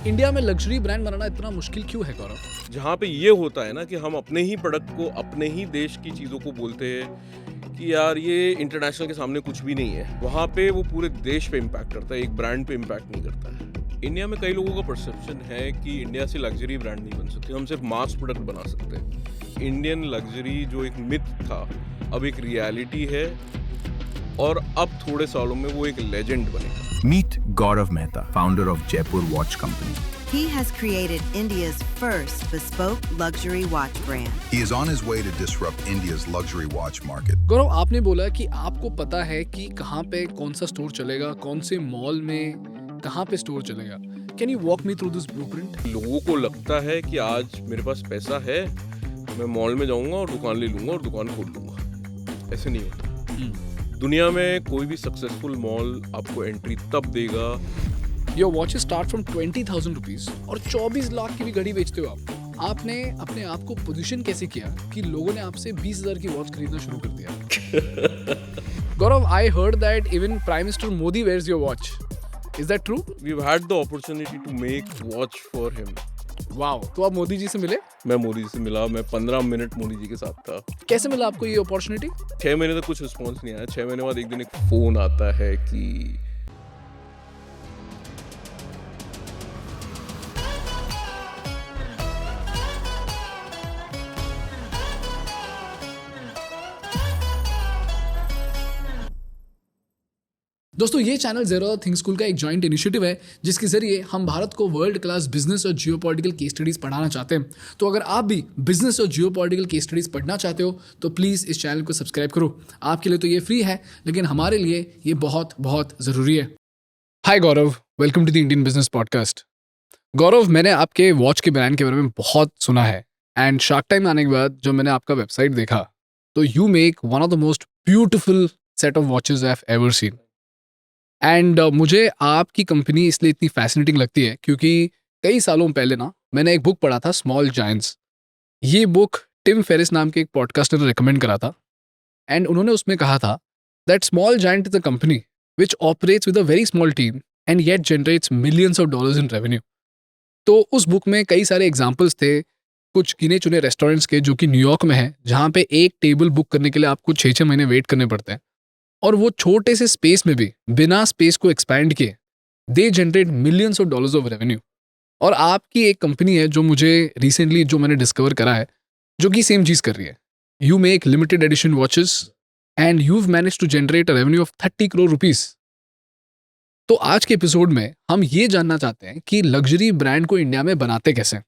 India में luxury brand बनाना इतना मुश्किल क्यों है गौरव? जहाँ पे ये होता है ना कि हम अपने ही प्रोडक्ट को अपने ही देश की चीज़ों को बोलते हैं कि यार ये इंटरनेशनल के सामने कुछ भी नहीं है, वहाँ पे वो पूरे देश पे इम्पैक्ट करता है, एक ब्रांड पे इम्पैक्ट नहीं करता है। इंडिया में कई लोगों का परसेप्शन है कि इंडिया से लग्जरी ब्रांड नहीं बन सकते, हम सिर्फ मास प्रोडक्ट बना सकते हैं। इंडियन लग्जरी जो एक मिथ था, अब एक रियलिटी है और अब थोड़े सालों में वो एक लेजेंड बनेगा। Meet Gaurav Mehta, founder of Jaipur Watch Company. He has created India's first bespoke luxury watch brand. He is on his way to disrupt India's luxury watch market. गौरव, आपने बोला कि आपको पता है कि कहाँ पे कौन सा स्टोर चलेगा, कौन से मॉल में कहाँ पे स्टोर चलेगा। Can you walk me through this blueprint? लोगों को लगता है कि आज मेरे पास पैसा है, मैं मॉल में जाऊंगा और दुकान ले लूंगा और दुकान खोल लूंगा। ऐसे नहीं होता। दुनिया में कोई भी सक्सेसफुल मॉल आपको एंट्री तब देगा। Your watches start from 20,000 rupees और 24 लाख की भी घड़ी बेचते हो आप। आपने अपने आप को पोजीशन कैसे किया कि लोगों ने आपसे 20,000 की वॉच खरीदना शुरू कर दिया? Gaurav, I heard that even prime minister Modi wears your watch. Is that true? We've had the opportunity to make watch for him. Wow, तो आप मोदी जी से मिले? मैं मोदी जी से मिला, मैं 15 मिनट मोदी जी के साथ था। कैसे मिला आपको ये अपॉर्चुनिटी? 6 महीने तक कुछ रिस्पॉन्स नहीं आया। 6 महीने बाद एक दिन एक फोन आता है कि दोस्तों, ये चैनल ज़ेरो थिंक स्कूल का एक जॉइंट इनिशिएटिव है जिसके जरिए हम भारत को वर्ल्ड क्लास बिजनेस और जियोपॉलिटिकल केस स्टडीज़ पढ़ाना चाहते हैं। तो अगर आप भी बिजनेस और जियोपॉलिटिकल केस स्टडीज़ पढ़ना चाहते हो तो प्लीज़ इस चैनल को सब्सक्राइब करो। आपके लिए तो ये फ्री है, लेकिन हमारे लिए ये बहुत बहुत ज़रूरी है। Hi Gaurav, welcome to the Indian business podcast. Gaurav, मैंने आपके वॉच के ब्रांड के बारे में बहुत सुना है एंड शार्क टाइम आने के बाद जब मैंने आपका वेबसाइट देखा तो you make one of the most beautiful set of watches I have ever seen. And मुझे आपकी कंपनी इसलिए इतनी फैसिनेटिंग लगती है क्योंकि कई सालों पहले ना मैंने एक बुक पढ़ा था, स्मॉल जायंट्स। ये बुक टिम फेरिस नाम के एक पॉडकास्टर ने रिकमेंड करा था एंड उन्होंने उसमें कहा था that small giant is a company which operates with a very small team and yet generates millions of dollars in revenue. तो उस बुक में कई सारे एग्जाम्पल्स थे, कुछ गिने चुने रेस्टोरेंट्स के जो कि न्यूयॉर्क में है, जहाँ पे एक टेबल बुक करने के लिए आपको 6-6 महीने वेट करने पड़ते हैं और वो छोटे से स्पेस में भी बिना स्पेस को एक्सपैंड किए they generate millions of dollars of revenue. और आपकी एक कंपनी है जो मुझे रिसेंटली जो मैंने डिस्कवर करा है जो कि सेम चीज़ कर रही है। You make limited edition watches and you've manage to generate a revenue of 30 crore rupees. तो आज के एपिसोड में हम ये जानना चाहते हैं कि लग्जरी ब्रांड को इंडिया में बनाते कैसे,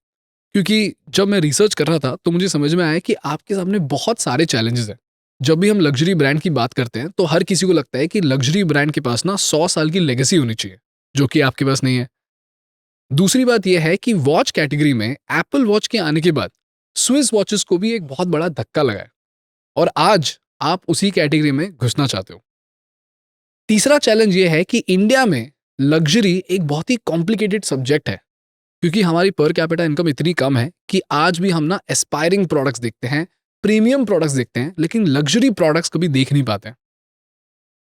क्योंकि जब मैं रिसर्च कर रहा था तो मुझे समझ में आया कि आपके सामने बहुत सारे चैलेंजेस हैं। जब भी हम लग्जरी ब्रांड की बात करते हैं तो हर किसी को लगता है कि लग्जरी ब्रांड के पास ना 100 साल की लेगेसी होनी चाहिए, जो कि आपके पास नहीं है। दूसरी बात यह है कि वॉच कैटेगरी में एप्पल वॉच के आने के बाद स्विस वॉचेस को भी एक बहुत बड़ा धक्का लगा है और आज आप उसी कैटेगरी में घुसना चाहते हो। तीसरा चैलेंज ये है कि इंडिया में लग्जरी एक बहुत ही कॉम्प्लिकेटेड सब्जेक्ट है क्योंकि हमारी पर कैपिटा इनकम इतनी कम है कि आज भी हम ना एस्पायरिंग प्रोडक्ट्स देखते हैं, प्रीमियम प्रोडक्ट्स देखते हैं, लेकिन लग्जरी प्रोडक्ट्स कभी देख नहीं पाते।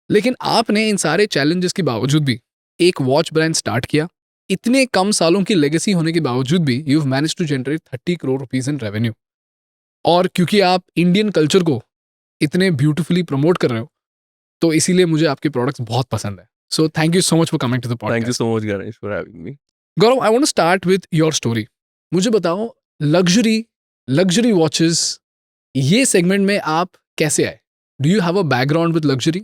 लेकिन आपने इन सारे चैलेंजेस के बावजूद भी एक वॉच ब्रांड स्टार्ट किया। इतने कम सालों की लेगेसी होने के बावजूद भी you have managed to generate 30 crore rupees in revenue. और क्योंकि आप इंडियन कल्चर को इतने ब्यूटीफुली प्रमोट कर रहे हो तो इसीलिए मुझे आपके प्रोडक्ट्स बहुत पसंद है। So thank you so much for coming to the thank you podcast. So much Ganesh for having me. Gaurav, I want to start with your story. मुझे बताओ, लग्जरी वॉचेस ये सेगमेंट में आप कैसे आए? Do you have a background with luxury?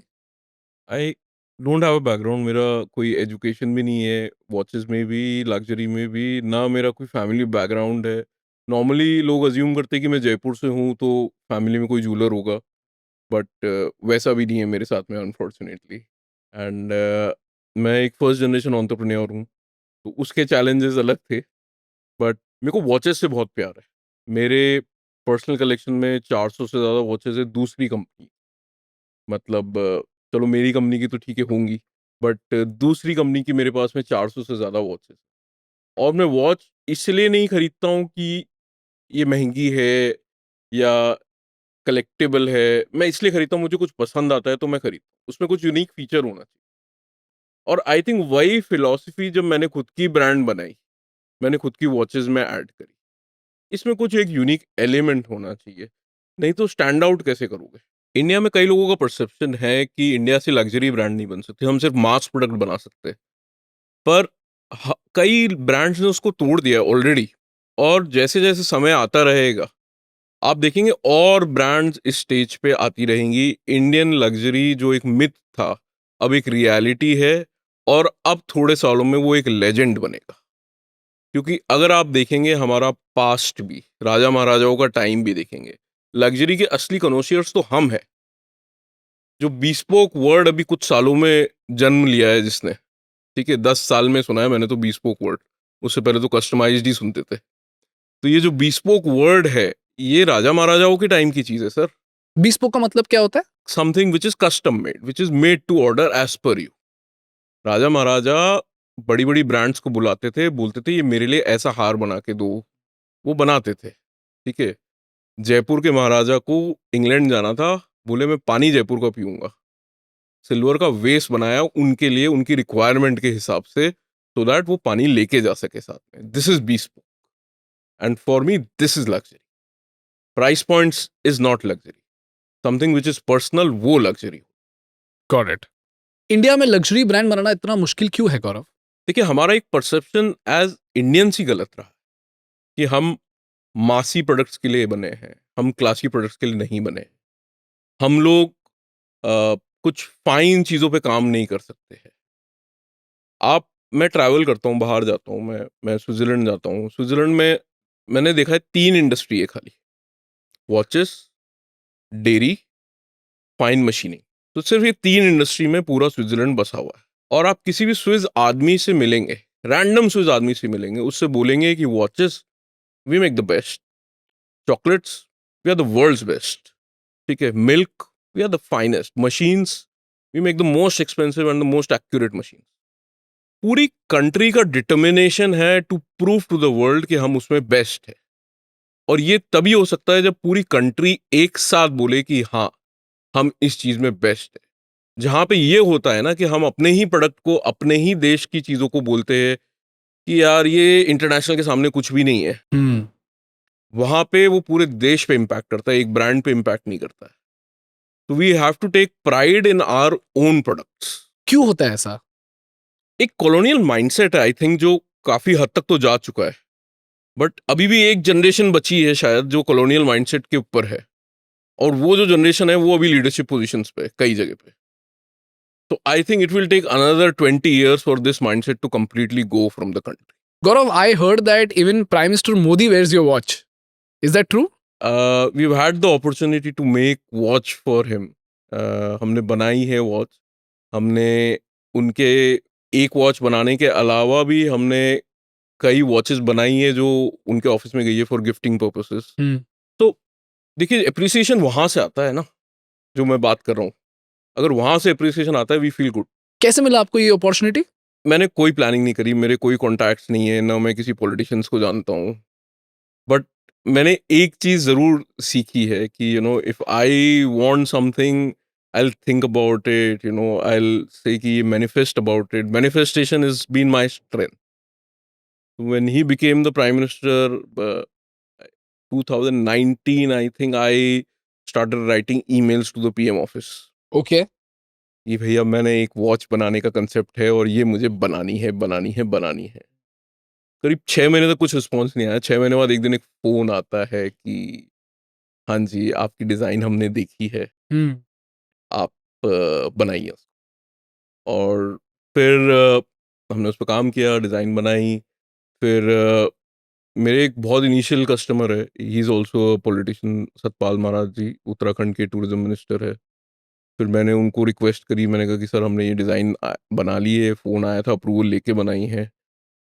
I don't have a background, मेरा कोई education भी नहीं है वॉचेस में भी, लग्जरी में भी, ना मेरा कोई फैमिली बैकग्राउंड है। नॉर्मली लोग अज्यूम करते हैं कि मैं जयपुर से हूँ तो फैमिली में कोई जूलर होगा, बट वैसा भी नहीं है मेरे साथ में अनफॉर्चुनेटली। एंड मैं एक फर्स्ट जनरेशन एंटरप्रेन्योर हूँ तो उसके चैलेंजेस अलग थे, बट मेरे को वॉचेस से बहुत प्यार है। मेरे पर्सनल कलेक्शन में 400 से ज़्यादा वॉचेस है दूसरी कंपनी, मतलब चलो मेरी कंपनी की तो ठीक है होंगी, बट दूसरी कंपनी की मेरे पास में 400 से ज़्यादा वॉचेस। और मैं वॉच इसलिए नहीं खरीदता हूँ कि ये महंगी है या कलेक्टेबल है, मैं इसलिए खरीदता हूँ मुझे कुछ पसंद आता है तो मैं खरीदता हूँ, उसमें कुछ यूनिक फीचर होना चाहिए। और आई थिंक वही फिलॉसफी जब मैंने खुद की ब्रांड बनाई मैंने खुद की वॉचेस में ऐड करी। इसमें कुछ एक यूनिक एलिमेंट होना चाहिए, नहीं तो स्टैंड आउट कैसे करोगे? इंडिया में कई लोगों का परसेप्शन है कि इंडिया से लग्जरी ब्रांड नहीं बन सकते, हम सिर्फ मास प्रोडक्ट बना सकते हैं। पर कई ब्रांड्स ने उसको तोड़ दिया ऑलरेडी, और जैसे जैसे समय आता रहेगा आप देखेंगे और ब्रांड्स इस स्टेज पे आती रहेंगी। इंडियन लग्जरी जो एक मिथ था अब एक रियलिटी है, और अब थोड़े सालों में वो एक लेजेंड बनेगा। क्योंकि अगर आप देखेंगे हमारा पास्ट भी, राजा महाराजाओं का टाइम भी देखेंगे, लग्जरी के असली कनोशियर्स तो हम हैं। जो बीस्पोक वर्ड अभी कुछ सालों में जन्म लिया है जिसने, ठीक है, 10 साल में सुना है मैंने तो बीस्पोक वर्ड, उससे पहले तो कस्टमाइज्ड ही सुनते थे। तो ये जो बीस्पोक वर्ड है, ये राजा महाराजाओं के टाइम की चीज है सर। बीस्पोक का मतलब क्या होता है? Something which is custom made, which is made to order as per you. राजा महाराजा बड़ी बड़ी ब्रांड्स को बुलाते थे, बोलते थे ये मेरे लिए ऐसा हार बना के दो, वो बनाते थे। ठीक है, जयपुर के महाराजा को इंग्लैंड जाना था, बोले मैं पानी जयपुर का पीऊंगा, सिल्वर का वेस बनाया उनके लिए, उनकी रिक्वायरमेंट के हिसाब से, सो दैट वो पानी लेके जा सके साथ में। This is bespoke, and for me this is luxury. Price points is not luxury, something which is personal वो लग्जरी। Got it. इंडिया में लग्जरी ब्रांड बनाना इतना मुश्किल क्यों है गौरव? देखिए, हमारा एक परसेप्शन एज इंडियंस ही गलत रहा कि हम मासी प्रोडक्ट्स के लिए बने हैं, हम क्लासी प्रोडक्ट्स के लिए नहीं बने। हम लोग कुछ फाइन चीज़ों पे काम नहीं कर सकते हैं। मैं ट्रैवल करता हूँ, बाहर जाता हूँ, मैं स्विट्ज़रलैंड जाता हूँ। स्विट्ज़रलैंड में मैंने देखा है 3 इंडस्ट्री है खाली, वॉचेस, डेयरी, फाइन मशीनिंग। तो सिर्फ ये 3 इंडस्ट्री में पूरा स्विट्ज़रलैंड बसा हुआ है। और आप किसी भी स्विस आदमी से मिलेंगे, रैंडम स्विस आदमी से मिलेंगे, उससे बोलेंगे कि watches we make the best, chocolates we are the world's best, ठीक है, milk we are the finest, machines we make the most expensive and the most accurate machine. पूरी कंट्री का डिटर्मिनेशन है to prove to the world कि हम उसमें best है। और ये तभी हो सकता है जब पूरी कंट्री एक साथ बोले कि हाँ हम इस चीज में बेस्ट है। जहां पे ये होता है ना कि हम अपने ही प्रोडक्ट को, अपने ही देश की चीजों को बोलते हैं कि यार ये इंटरनेशनल के सामने कुछ भी नहीं है, वहां पे वो पूरे देश पे इम्पैक्ट करता है, एक ब्रांड पे इम्पैक्ट नहीं करता है। तो we have to take pride in our own products. क्यों होता है ऐसा? एक कॉलोनियल माइंडसेट है आई थिंक, जो काफी हद तक तो जा चुका है, बट अभी भी एक जनरेशन बची है शायद जो कॉलोनियल माइंडसेट के ऊपर है, और वो जो जनरेशन है वो अभी लीडरशिप पोजीशंस पे कई जगह पे। तो I think it will take another 20 years for this mindset to completely go from the country. Gaurav, I heard that even Prime Minister Modi wears your watch. Is that true? we've had the opportunity to make watch for him. हमने बनाई है watch. हमने उनके एक watch बनाने के अलावा भी हमने कई वॉचेस बनाई है जो उनके ऑफिस में गई है फॉर गिफ्टिंग पर्पसेस। तो देखिए, अप्रिसिएशन वहां से आता है ना, जो मैं बात कर रहा हूँ। अगर वहां से अप्रिसिएशन आता है, वी फील गुड। कैसे मिला आपको ये अपॉर्चुनिटी? मैंने कोई प्लानिंग नहीं करी, मेरे कोई कॉन्टैक्ट्स नहीं है, ना मैं किसी पॉलिटिशियंस को जानता हूँ, बट मैंने एक चीज जरूर सीखी है कि if I want something I will think about it, I will say कि manifest about it. Manifestation is been my strength. When he became the prime minister 2019, I think I started writing emails to the PM office Okay. कि भैया मैंने एक watch बनाने का concept है और ये मुझे बनानी है, बनानी है, बनानी है। करीब 6 महीने तक कुछ रिस्पॉन्स नहीं आया। 6 महीने बाद एक दिन एक फोन आता है कि हाँ जी, आपकी डिज़ाइन हमने देखी है, आप बनाइए उसको। और फिर हमने उस पर काम किया, डिज़ाइन बनाई। फिर मेरे एक बहुत इनिशियल कस्टमर है, he is also politician, Satpal Maharaj ji, Uttarakhand के टूरिज्म मिनिस्टर है। फिर मैंने उनको रिक्वेस्ट करी, मैंने कहा कि सर हमने ये डिज़ाइन बना ली है, फ़ोन आया था, अप्रूवल लेके बनाई है।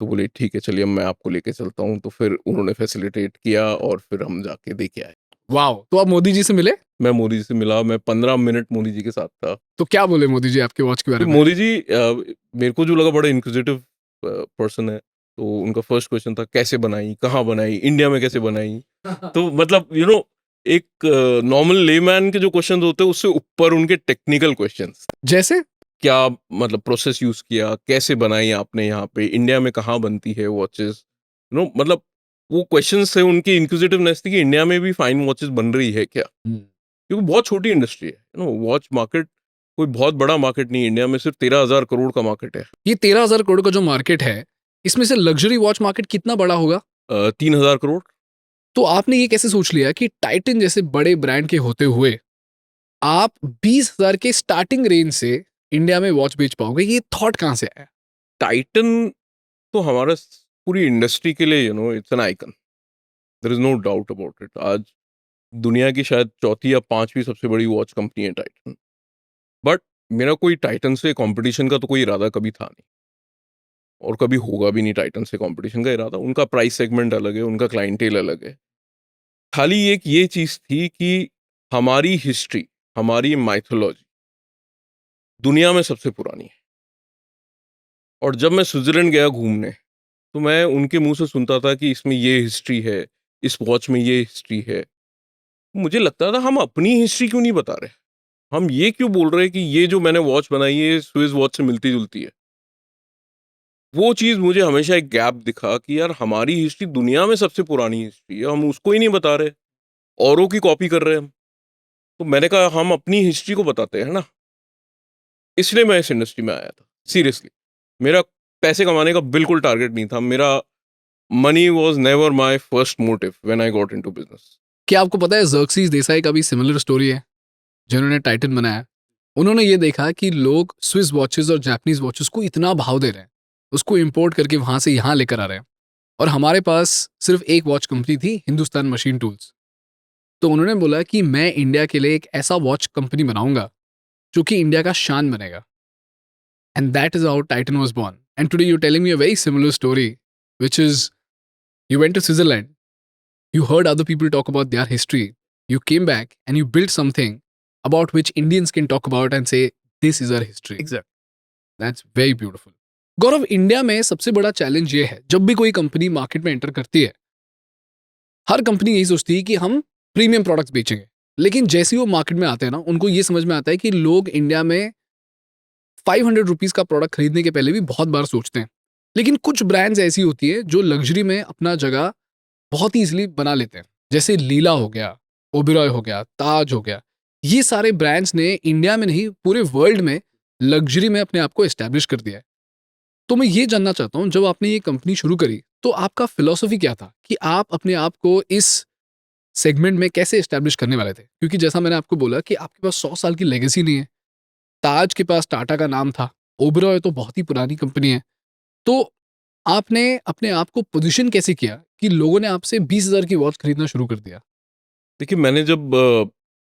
तो बोले ठीक है चलिए, अब मैं आपको लेके चलता हूँ। तो फिर उन्होंने फैसिलिटेट किया और फिर हम जाके दे के आए। वाओ, तो आप मोदी जी से मिले? मैं मोदी जी से मिला, मैं 15 मिनट मोदी जी के साथ था। तो क्या बोले मोदी जी आपके वॉच के बारे तो में? मोदी जी मेरे को जो लगा बड़ा इंक्विजिटिव पर्सन है, तो उनका फर्स्ट क्वेश्चन था कैसे बनाई, कहाँ बनाई, इंडिया में कैसे बनाई। तो मतलब एक नॉर्मल लेमैन के जो क्वेश्चंस होते हैं उससे ऊपर उनके टेक्निकल क्वेश्चंस। जैसे? क्या मतलब प्रोसेस यूज किया, कैसे बनाई आपने, यहाँ पे इंडिया में कहाँ बनती है वॉचेस, मतलब वो क्वेश्चंस थे, उनकी इंक्विजिटिवनेस थी कि इंडिया में भी फाइन वॉचेस बन रही है क्या, क्योंकि बहुत छोटी इंडस्ट्री है, वॉच मार्केट कोई बहुत बड़ा मार्केट नहीं है, इंडिया में सिर्फ 13,000 करोड़ का मार्केट है। ये 13,000 करोड़ का जो मार्केट है, इसमें से लग्जरी वॉच मार्केट कितना बड़ा होगा? 3,000 करोड़। तो आपने ये कैसे सोच लिया कि टाइटन जैसे बड़े ब्रांड के होते हुए आप 20,000 के स्टार्टिंग रेंज से इंडिया में वॉच बेच पाओगे? ये थॉट कहाँ से आया? टाइटन तो हमारा पूरी इंडस्ट्री के लिए it's an icon, there is no doubt about it. आज दुनिया की शायद चौथी या पांचवी सबसे बड़ी वॉच कंपनी है टाइटन। बट मेरा कोई टाइटन से कंपटीशन का तो कोई इरादा कभी था नहीं, और कभी होगा भी नहीं टाइटन से कंपटीशन का इरादा। उनका प्राइस सेगमेंट अलग है, उनका क्लाइंटेल अलग है। खाली एक ये चीज थी कि हमारी हिस्ट्री, हमारी माइथोलॉजी दुनिया में सबसे पुरानी है। और जब मैं स्विट्जरलैंड गया घूमने, तो मैं उनके मुंह से सुनता था कि इसमें ये हिस्ट्री है, इस वॉच में ये हिस्ट्री है। मुझे लगता था हम अपनी हिस्ट्री क्यों नहीं बता रहे, हम ये क्यों बोल रहे हैं कि ये जो मैंने वॉच बनाई है स्विस वॉच से मिलती जुलती है। वो चीज मुझे हमेशा एक गैप दिखा कि यार हमारी हिस्ट्री दुनिया में सबसे पुरानी हिस्ट्री है, हम उसको ही नहीं बता रहे, औरों की कॉपी कर रहे हैं हम। तो मैंने कहा हम अपनी हिस्ट्री को बताते हैं ना, इसलिए मैं इस इंडस्ट्री में आया था। सीरियसली, मेरा पैसे कमाने का बिल्कुल टारगेट नहीं था। मेरा money was never my first motive when I got into business. क्या आपको पता है ज़र्क्सीज़ देसाई का भी सिमिलर स्टोरी है, जिन्होंने टाइटन बनाया? उन्होंने ये देखा कि लोग स्विस वॉचेस और जापानीज वॉचेस को इतना भाव दे रहे हैं, उसको इंपोर्ट करके वहां से यहाँ लेकर आ रहे हैं, और हमारे पास सिर्फ एक वॉच कंपनी थी, हिंदुस्तान मशीन टूल्स। तो उन्होंने बोला कि मैं इंडिया के लिए एक ऐसा वॉच कंपनी बनाऊंगा जो कि इंडिया का शान बनेगा। And that is how Titan was born. And today you telling me a very similar story, which is you went to Switzerland, you heard other people talk about their history, you came back and you built something about which Indians can talk about and say, this is our history. Exactly. That's very beautiful. Gaurav, India में सबसे बड़ा challenge ये है, जब भी कोई company market में enter करती है, हर कंपनी यही सोचती है कि हम प्रीमियम प्रोडक्ट्स बेचेंगे। लेकिन जैसे ही वो मार्केट में आते हैं ना, उनको ये समझ में आता है कि लोग इंडिया में 500 रुपीज़ का प्रोडक्ट खरीदने के पहले भी बहुत बार सोचते हैं। लेकिन कुछ ब्रांड्स ऐसी होती है जो लग्जरी में अपना जगह बहुत ही ईजिली बना लेते हैं, जैसे लीला हो गया, ओबेरॉय हो गया, ताज हो गया। ये सारे ब्रांड्स ने इंडिया में नहीं पूरे वर्ल्ड में लग्जरी में अपने आप को एस्टैब्लिश कर दिया है। तो मैं ये जानना चाहता हूँ, जब आपने ये कंपनी शुरू करी तो आपका फिलॉसफी क्या था कि आप अपने आप को इस सेगमेंट में कैसे एस्टैब्लिश करने वाले थे? क्योंकि जैसा मैंने आपको बोला कि आपके पास 100 साल की लेगेसी नहीं है। ताज के पास टाटा का नाम था, ओबेरॉय तो बहुत ही पुरानी कंपनी है। तो आपने अपने आप को पोजीशन कैसे किया कि लोगों ने आपसे 20,000 की वॉच खरीदना शुरू कर दिया? देखिए, मैंने जब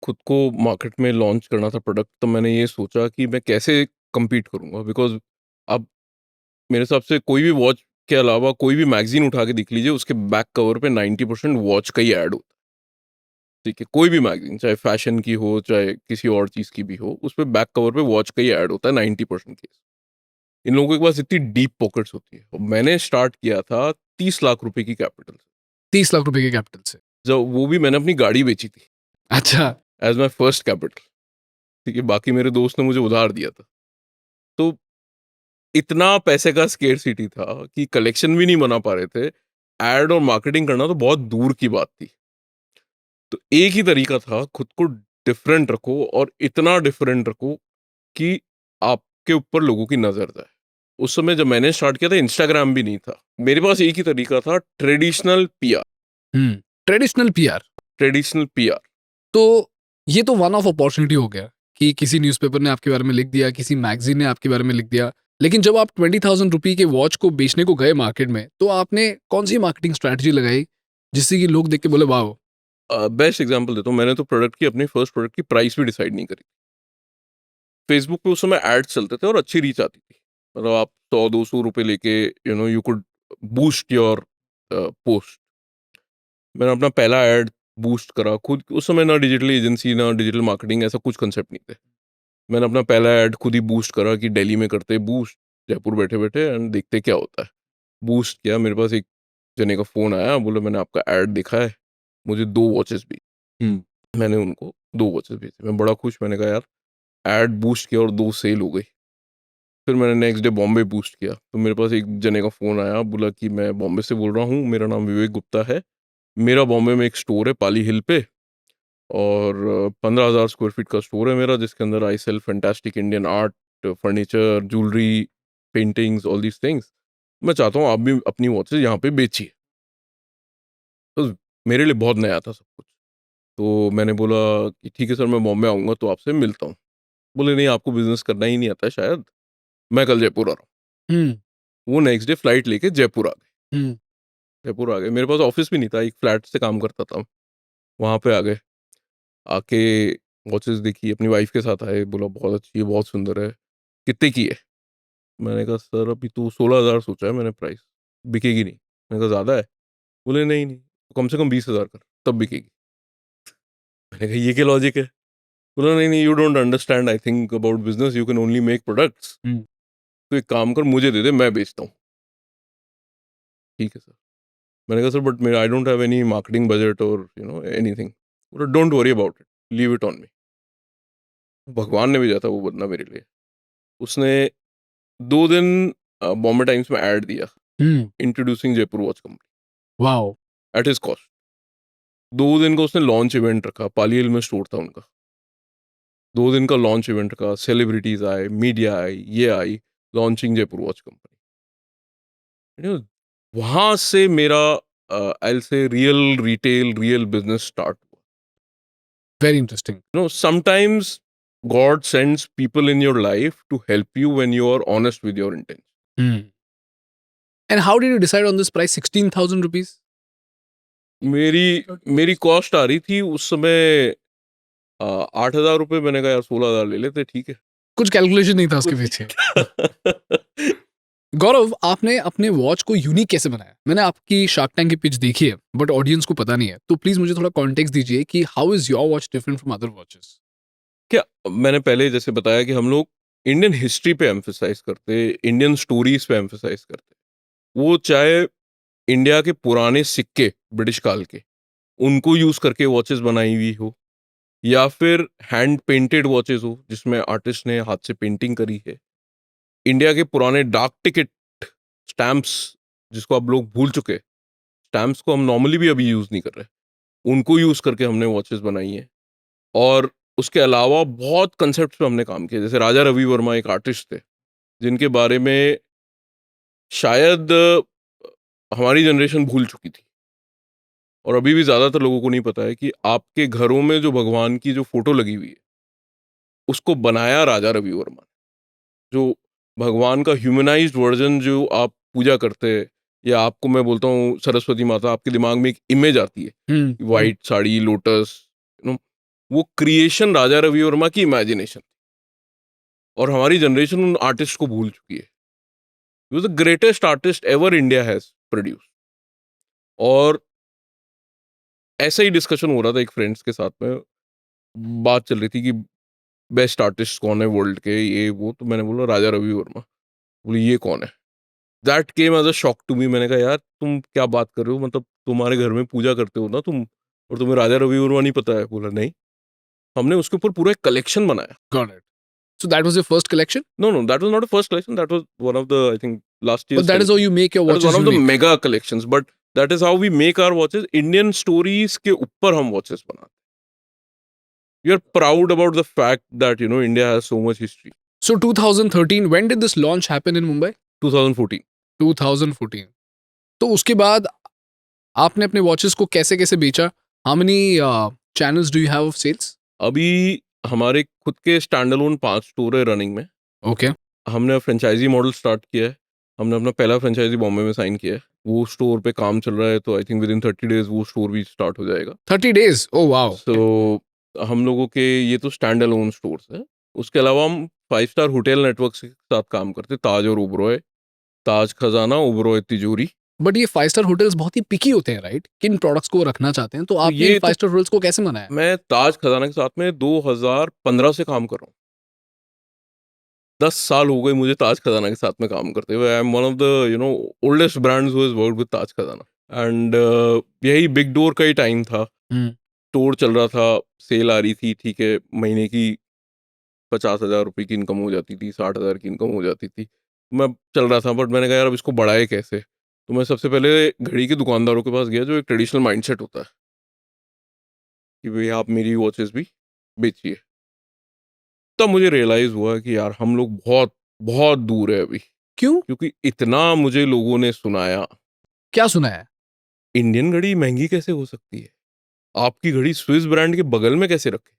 खुद को मार्केट में लॉन्च करना था प्रोडक्ट, तो मैंने ये सोचा कि मैं कैसे कम्पीट करूंगा। बिकॉज अब मेरे हिसाब से कोई भी वॉच के अलावा कोई भी मैगजीन उठा के दिख लीजिए, उसके बैक कवर पे 90% वॉच का ही ऐड होता है। ठीक है, कोई भी मैगजीन, चाहे फैशन की हो चाहे किसी और चीज़ की भी हो, उस पर बैक कवर पे वॉच का ही ऐड होता है 90% केस। इन लोगों के पास इतनी डीप पॉकेट्स होती है। और मैंने स्टार्ट किया था 30 लाख रुपए की कैपिटल से। 30 लाख रुपए के कैपिटल से? जब वो भी मैंने अपनी गाड़ी बेची थी अच्छा। As my first capital. ठीक है, बाकी मेरे दोस्त ने मुझे उधार दिया था। तो इतना पैसे का स्केर्सिटी था कि कलेक्शन भी नहीं बना पा रहे थे, एड और मार्केटिंग करना तो बहुत दूर की बात थी। तो एक ही तरीका था, खुद को डिफरेंट रखो, और इतना डिफरेंट रखो कि आपके ऊपर लोगों की नजर जाए। उस समय जब मैंने स्टार्ट किया था, इंस्टाग्राम भी नहीं था। मेरे पास एक ही तरीका था, traditional PR. Traditional PR. Traditional PR. तो ये तो वन ऑफ अपॉर्चुनिटी हो गया कि किसी न्यूज़पेपर ने आपके बारे में लिख दिया, किसी मैगजीन ने आपके बारे में लिख दिया। लेकिन जब आप 20,000 रुपये के वॉच को बेचने को गए मार्केट में, तो आपने कौन सी मार्केटिंग स्ट्रैटेजी लगाई जिससे कि लोग देख के बोले वाह? बेस्ट एग्जांपल देता हूँ, मैंने तो प्रोडक्ट की, अपने फर्स्ट प्रोडक्ट की प्राइस भी डिसाइड नहीं करी। फेसबुक पे उस समय एड्स चलते थे और अच्छी रीच आती थी। मतलब आप 100-200 रुपए लेके you could boost your post. मैंने अपना पहला एड बूस्ट करा खुद। उस समय ना डिजिटल एजेंसी ना डिजिटल मार्केटिंग, ऐसा कुछ कंसेप्ट नहीं थे। मैंने अपना पहला ऐड खुद ही बूस्ट करा कि दिल्ली में करते बूस्ट, जयपुर बैठे बैठे, एंड देखते क्या होता है। बूस्ट किया, मेरे पास एक जने का फ़ोन आया, बोला मैंने आपका ऐड देखा है, मुझे 2 वॉचेस भी। मैंने उनको 2 वॉचेस भेजे, मैं बड़ा खुश। मैंने कहा यार ऐड बूस्ट किया और 2 सेल हो गई। फिर मैंने नेक्स्ट डे बॉम्बे बूस्ट किया, तो मेरे पास एक जने का फ़ोन आया, बोला कि मैं बॉम्बे से बोल रहा हूँ, मेरा नाम विवेक गुप्ता है, मेरा बॉम्बे में एक स्टोर है पाली हिल पे, और 15,000 स्क्वायर फीट का स्टोर है मेरा, जिसके अंदर I sell fantastic Indian art, furniture, jewellery, paintings, all these things. मैं चाहता हूँ आप भी अपनी वॉचेस यहाँ पे बेचिए। तो मेरे लिए बहुत नया था सब कुछ। तो मैंने बोला कि ठीक है सर, मैं बॉम्बे आऊँगा तो आपसे मिलता हूँ। बोले नहीं, आपको बिजनेस करना ही नहीं आता शायद, मैं कल जयपुर आ रहा हूँ। हम्म वो नेक्स्ट डे फ्लाइट लेके जयपुर आ गए। हम्म जयपुर आ गए, मेरे पास ऑफिस भी नहीं था, एक फ्लैट से काम करता था, वहाँ पे आ गए। आके वॉचेस देखी, अपनी वाइफ के साथ आए, बोला बहुत अच्छी है, बहुत सुंदर है, कितने की है? मैंने कहा सर अभी तो 16,000 सोचा है मैंने प्राइस, बिकेगी नहीं। मैंने कहा ज़्यादा है? बोले नहीं नहीं, तो कम से कम 20,000 कर, तब बिकेगी। मैंने कहा ये क्या लॉजिक है? बोला नहीं नहीं, you don't understand I think about business, you can only make products. Hmm. तो एक काम कर, मुझे दे दे, मैं बेचता हूँ। ठीक है सर। मैंने कहा सर बट मेरा I don't have any marketing budget और एनीथिंग। बोला don't worry about it, leave it on me. भगवान ने भेजा था वो बंदा मेरे लिए। उसने 2 दिन बॉम्बे टाइम्स में ऐड दिया, introducing Jaipur watch company wow. At his cost. 2 दिन का उसने लॉन्च इवेंट रखा, पाली हिल में स्टोर था उनका। 2 दिन का लॉन्च इवेंट रखा, सेलिब्रिटीज आए, मीडिया आई, ये आई, लॉन्चिंग जयपुर वॉच कंपनी। वहां से मेरा I say real retail, real business start हुआ। Very interesting. Sometimes God sends people in your life to help you when you are honest with your intent. And how did you decide on this price 16,000 rupees? मेरी मेरी cost आ रही थी उस समय 8,000 रुपये। मैंने कहा यार 16,000 ले लेते, ठीक है। कुछ कैलकुलेशन नहीं था उसके पीछे। गौरव, आपने अपने वॉच को यूनिक कैसे बनाया? मैंने आपकी शार्क टैंक की पिच देखी है, बट ऑडियंस को पता नहीं है, तो प्लीज मुझे थोड़ा कॉन्टेक्स्ट दीजिए कि how is your watch different from other watches? क्या, मैंने पहले जैसे बताया कि हम लोग इंडियन हिस्ट्री पे एम्फेसाइज करते, इंडियन स्टोरीज पे एम्फेसाइज करते। वो चाहे इंडिया के पुराने सिक्के ब्रिटिश काल के, उनको यूज करके वॉचेस बनाई हुई हो, या फिर हैंड पेंटेड वॉचेस हो जिसमें आर्टिस्ट ने हाथ से पेंटिंग करी है। इंडिया के पुराने डाक टिकट स्टैम्प्स, जिसको आप लोग भूल चुके, स्टैम्प्स को हम नॉर्मली भी अभी यूज नहीं कर रहे, उनको यूज करके हमने वॉचेस बनाई है। और उसके अलावा बहुत कंसेप्ट पे हमने काम किया। जैसे राजा रवि वर्मा एक आर्टिस्ट थे, जिनके बारे में शायद हमारी जनरेशन भूल चुकी थी, और अभी भी ज्यादातर लोगों को नहीं पता है कि आपके घरों में जो भगवान की जो फोटो लगी हुई है, उसको बनाया राजा रवि वर्मा ने। जो भगवान का ह्यूमनाइज्ड वर्जन जो आप पूजा करते हैं, या आपको मैं बोलता हूँ सरस्वती माता, आपके दिमाग में एक इमेज आती है, वाइट साड़ी, लोटस, वो क्रिएशन राजा रवि वर्मा की इमेजिनेशन। और हमारी जनरेशन उन आर्टिस्ट को भूल चुकी है। He was the greatest artist ever India has produce. और ऐसा ही डिस्कशन हो रहा था एक फ्रेंड्स के साथ में, बात चल रही थी कि बेस्ट आर्टिस्ट कौन है वर्ल्ड के, ये वो। तो मैंने बोला राजा रवि वर्मा। बोले ये कौन है? That came as a shock to me. मैंने कहा यार तुम क्या बात कर रहे हो, मतलब तुम्हारे घर में पूजा करते हो ना तुम, और तुम्हें राजा रवि वर्मा नहीं पता है? बोला नहीं, हमने उसके ऊपर पूरा एक कलेक्शन बनाया। Got it. So that was your first collection? No no, that was not a first collection, that was one of the, I think, last but that is how you make your That is watches one of the unique. mega collections, but that is how we make our watches. Indian stories के ऊपर हम watches बनाते। We are proud about the fact that India has so much history. So 2013, when did this launch happen in Mumbai? 2014. 2014। तो उसके बाद आपने अपने watches को कैसे कैसे बेचा? How many channels do you have of sales? अभी हमारे खुद के स्टैंड अलोन 5 स्टोर है रनिंग में। ओके। हमने फ्रेंचाइजी मॉडल स्टार्ट किया है। हमने अपना पहला फ्रेंचाइजी बॉम्बे में साइन किया है, वो स्टोर पे काम चल रहा है। तो I think with in 30 days वो स्टोर भी स्टार्ट हो जाएगा। 30 days? Oh wow. सो हम लोगों के ये तो स्टैंड अलोन स्टोर्स है। उसके अलावा हम 5 स्टार होटल नेटवर्क के साथ काम करते, ताज और ओबरॉय, ताज खजाना, ओबरॉय तिजोरी। बट ये 5 स्टार होटल्स बहुत ही पिकी होते हैं, राइट? किन प्रोडक्ट्स को रखना चाहते हैं, तो आपने ये इन 5 स्टार होटल्स को कैसे मनाया? मैं ताज खजाना के साथ में 2015 से काम कर रहा हूँ। 10 साल हो गए मुझे ताज खजाना के साथ में काम करते हुए। I am one of the oldest brands who has worked with Taj Khazana. And यही बिग डोर का ही टाइम था, हम्म। स्टोर चल रहा था, सेल आ रही थी, ठीक है, महीने की 50,000 रुपये की इनकम हो जाती थी, 60,000 की इनकम हो जाती थी। मैं चल रहा था, बट मैंने कहा यार अब इसको बढ़ाए कैसे? तो मैं सबसे पहले घड़ी के दुकानदारों के पास गया, जो एक ट्रेडिशनल माइंडसेट होता है कि भाई आप मेरी वॉचेस भी बेचिए। तब मुझे रियलाइज हुआ कि यार हम लोग बहुत बहुत दूर है अभी, क्यों? क्योंकि इतना मुझे लोगों ने सुनाया, क्या सुना है? इंडियन घड़ी महंगी कैसे हो सकती है, आपकी घड़ी स्विस ब्रांड के बगल में कैसे रखे।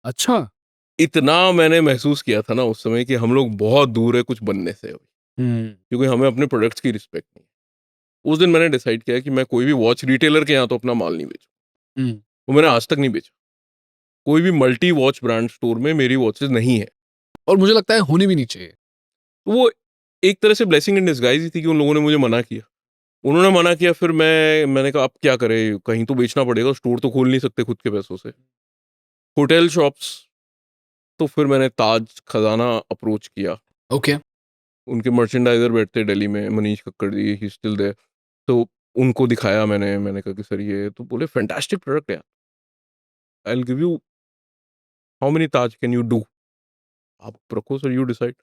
अच्छा। इतना मैंने महसूस किया था ना उस समय कि हम लोग बहुत दूर है कुछ बनने से अभी, क्योंकि हमें अपने प्रोडक्ट्स की रिस्पेक्ट नहीं है। उस दिन मैंने डिसाइड किया कि मैं कोई भी वॉच रिटेलर के यहाँ तो अपना माल नहीं बेचूं। वो मैंने आज तक नहीं बेचा। कोई भी मल्टी वॉच ब्रांड स्टोर में मेरी वॉचेस नहीं है। और मुझे लगता है होनी भी नहीं चाहिए। तो वो एक तरह से ब्लेसिंग इन डिस्गाइज ही थी कि उन लोगों ने मुझे मना किया। उन्होंने मना किया, फिर मैंने कहा अब क्या करें, कहीं तो बेचना पड़ेगा, स्टोर तो खोल नहीं सकते खुद के पैसों से। होटल शॉप्स, तो फिर मैंने ताज खजाना अप्रोच किया। ओके। उनके मर्चेंडाइजर बैठते दिल्ली में, Manish Kakkar ji, he still there. तो उनको दिखाया मैंने कहा कि सर ये तो, बोले फैंटास्टिक प्रोडक्ट है, I will give you, how many Taj can you do, आप रखो सर, यू डिसाइड।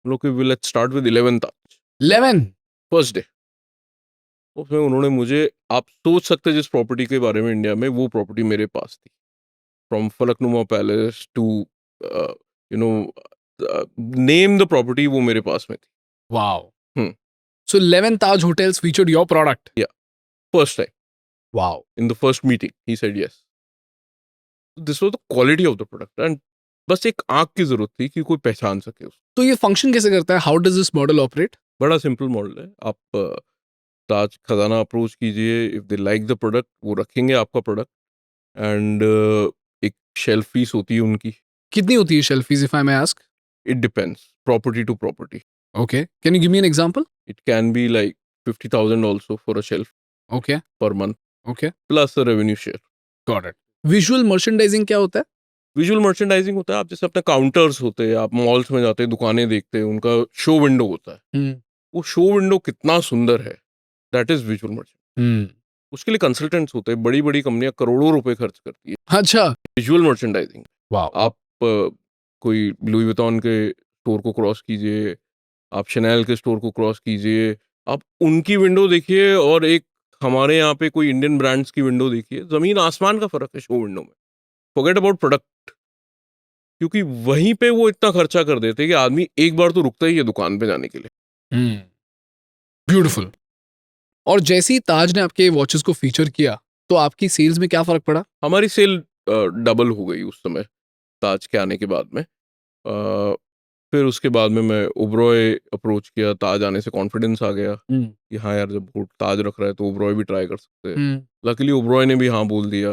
लोग let's start with 11 Taj 11। First day. उसमें उन्होंने मुझे, आप सोच सकते हैं जिस प्रॉपर्टी के बारे में इंडिया में, वो प्रॉपर्टी मेरे पास थी। From Falaknuma palace to you know name the property, वो मेरे पास में थी। Wow. Hmm. So 11 Taj hotels featured your product. First time wow. in the first meeting he said yes. This was the quality of the product, and बस एक आंख की जरूरत थी कि कोई पहचान सके उसको। तो ये फंक्शन कैसे करता है? How does this model operate? बड़ा सिंपल मॉडल है। आप ताज खजाना अप्रोच कीजिए, if they like the product वो रखेंगे आपका प्रोडक्ट, एंड एक शेल्फ फीस होती है उनकी। कितनी होती है shelf fee, if I may ask? It depends property to property. Okay, can you give me an example? It can be like 50,000 also for a shelf okay. Per month, okay, plus a revenue share. Got it. Visual merchandising क्या होता है? Visual merchandising होता है, आप जैसे अपने counters होते हैं, आप मॉल्स में जाते हैं, दुकानें देखते हैं, उनका शो विंडो होता है। वो शो विंडो कितना सुंदर है, दैट इज विजुअल मर्चेंडाइजिंग। उसके लिए कंसल्टेंट्स होते हैं, बड़ी बड़ी कंपनियां करोड़ों रुपए खर्च करती है अच्छा। Visual merchandising. वाओ। आप कोई लुई विटॉन के स्टोर को क्रॉस कीजिए, आप शनैल के स्टोर को क्रॉस कीजिए, आप उनकी विंडो देखिए, और एक हमारे यहाँ पे कोई इंडियन ब्रांड्स की विंडो देखिए, जमीन आसमान का फर्क है शो विंडो में। फॉरगेट अबाउट प्रोडक्ट, क्योंकि वहीं पे वो इतना खर्चा कर देते हैं कि आदमी एक बार तो रुकता ही है दुकान पे जाने के लिए। ब्यूटीफुल। और जैसे ही ताज ने आपके वॉचेस को फीचर किया, तो आपकी सेल्स में क्या फर्क पड़ा? हमारी सेल डबल हो गई उस समय ताज के आने के बाद में। फिर उसके बाद में मैं ओबरॉय अप्रोच किया, ताज आने से कॉन्फिडेंस आ गया कि हाँ यार, जब वो ताज रख रहा है तो ओबरॉय भी ट्राई कर सकते हैं। लकीली ओबरॉय ने भी हाँ बोल दिया,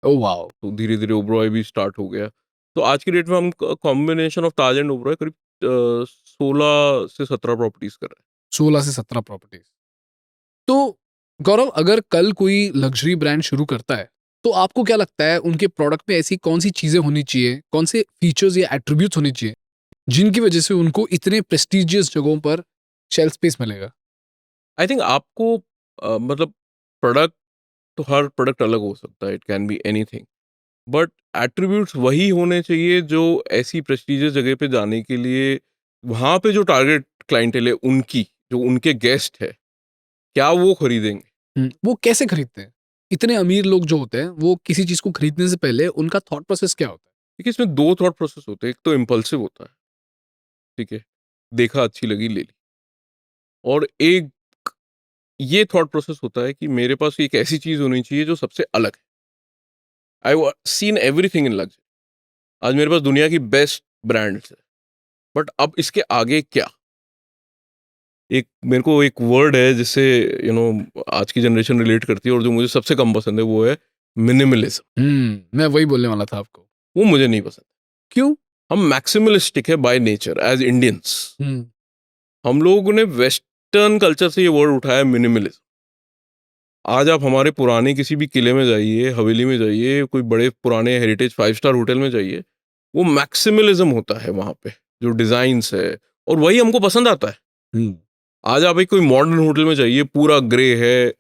ओह वाओ। तो धीरे धीरे ओबरॉय भी स्टार्ट हो गया। तो आज की डेट में हम combination of Taj and Oberoi करीब 16 से 17 प्रॉपर्टीज कर रहे हैं। 16 से 17 प्रॉपर्टीज। तो गौरव, अगर कल कोई लग्जरी ब्रांड शुरू करता है, तो आपको क्या लगता है उनके प्रोडक्ट में ऐसी कौन सी चीजें होनी चाहिए, कौन से फीचर्स या एट्रीब्यूट्स होनी चाहिए जिनकी वजह से उनको इतने प्रेस्टिजियस जगहों पर शेल्फ स्पेस मिलेगा? आई थिंक आपको मतलब प्रोडक्ट, तो हर प्रोडक्ट अलग हो सकता है, it can be anything, but attributes वही होने चाहिए जो ऐसी प्रेस्टिजियस जगह पे जाने के लिए, वहाँ पे जो टारगेट क्लाइंटेल है उनकी, जो उनके गेस्ट है, क्या वो खरीदेंगे। वो कैसे खरीदते हैं? इतने अमीर लोग जो होते हैं, वो किसी चीज को खरीदने से पहले उनका थॉट प्रोसेस क्या होता है? देखिए इसमें दो थॉट प्रोसेस होते हैं। एक तो इम्पल्सिव होता है, ठीक है, देखा अच्छी लगी ले ली, और एक ये थॉट प्रोसेस होता है कि मेरे पास एक ऐसी चीज होनी चाहिए जो सबसे अलग है। I seen everything in luxury, आज मेरे पास दुनिया की बेस्ट ब्रांड्स है, बट अब इसके आगे क्या। एक मेरे को एक वर्ड है जिससे आज की जनरेशन रिलेट करती है, और जो मुझे सबसे कम पसंद है वो है मिनिमलिज्म। मैं वही बोलने वाला था आपको। वो मुझे नहीं पसंद। क्यों? हम मैक्सिमलिस्टिक है बाय नेचर एज इंडियंस। हम लोगों ने वेस्टर्न कल्चर से ये वर्ड उठाया मिनिमलिज्म। आज आप हमारे पुराने किसी भी किले में जाइए, हवेली में जाइए, कोई बड़े पुराने हेरिटेज 5 स्टार होटल में जाइए, वो मैक्सिमलिज्म होता है वहां पे, जो डिजाइन्स है, और वही हमको पसंद आता है। आज आप एक कोई मॉडर्न होटल में जाइए, पूरा ग्रे है,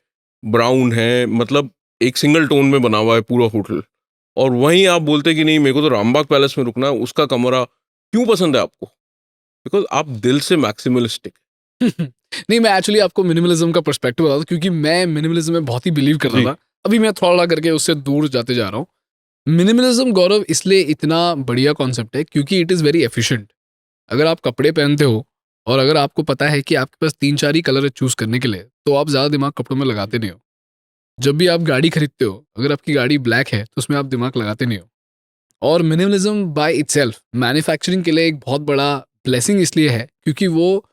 ब्राउन है, मतलब एक सिंगल टोन में बना हुआ है पूरा होटल, और वहीं आप बोलते कि नहीं मेरे को तो रामबाग पैलेस में रुकना है, उसका कमरा क्यों पसंद है आपको? बिकॉज आप दिल से मैक्सिमलिस्टिक। नहीं, मैं एक्चुअली आपको मिनिमलिज्म का पर्सपेक्टिव बताता हूँ, क्योंकि मैं मिनिमलिज्म में बहुत ही बिलीव करता जी। था। अभी मैं थोड़ा करके उससे दूर जाते जा रहा हूँ। मिनिमलिज्म, गौरव, इसलिए इतना बढ़िया कॉन्सेप्ट है क्योंकि इट इज़ वेरी एफिशिएंट। अगर आप कपड़े पहनते हो और अगर आपको पता है कि आपके पास 3-4 ही कलर है चूज़ करने के लिए, तो आप ज़्यादा दिमाग कपड़ों में लगाते नहीं हो। जब भी आप गाड़ी खरीदते हो, अगर आपकी गाड़ी ब्लैक है, तो उसमें आप दिमाग लगाते नहीं हो। और मिनिमलिज्म बाय इटसेल्फ मैन्युफैक्चरिंग के लिए एक बहुत बड़ा ब्लेसिंग इसलिए है क्योंकि वो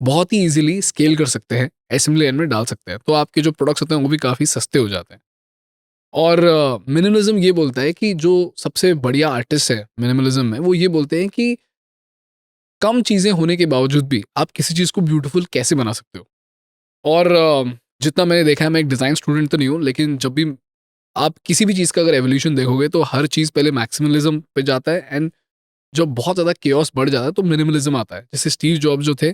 बहुत ही ईज़िली स्केल कर सकते हैं, असेंबली लाइन में डाल सकते हैं। तो आपके जो प्रोडक्ट्स होते हैं वो भी काफ़ी सस्ते हो जाते हैं। और मिनिमलिज्म ये बोलता है कि जो सबसे बढ़िया आर्टिस्ट है मिनिमलिज्म में, वो ये बोलते हैं कि कम चीज़ें होने के बावजूद भी आप किसी चीज़ को ब्यूटीफुल कैसे बना सकते हो। और जितना मैंने देखा है, मैं एक डिज़ाइन स्टूडेंट तो नहीं हूँ, लेकिन जब भी आप किसी भी चीज़ का अगर एवोल्यूशन देखोगे तो हर चीज़ पहले मैक्सिमलिज्म पे जाता है, एंड जब बहुत ज़्यादा केओस बढ़ जाता है तो मिनिमलिज्म आता है। जैसे स्टीव जॉब्स जो थे,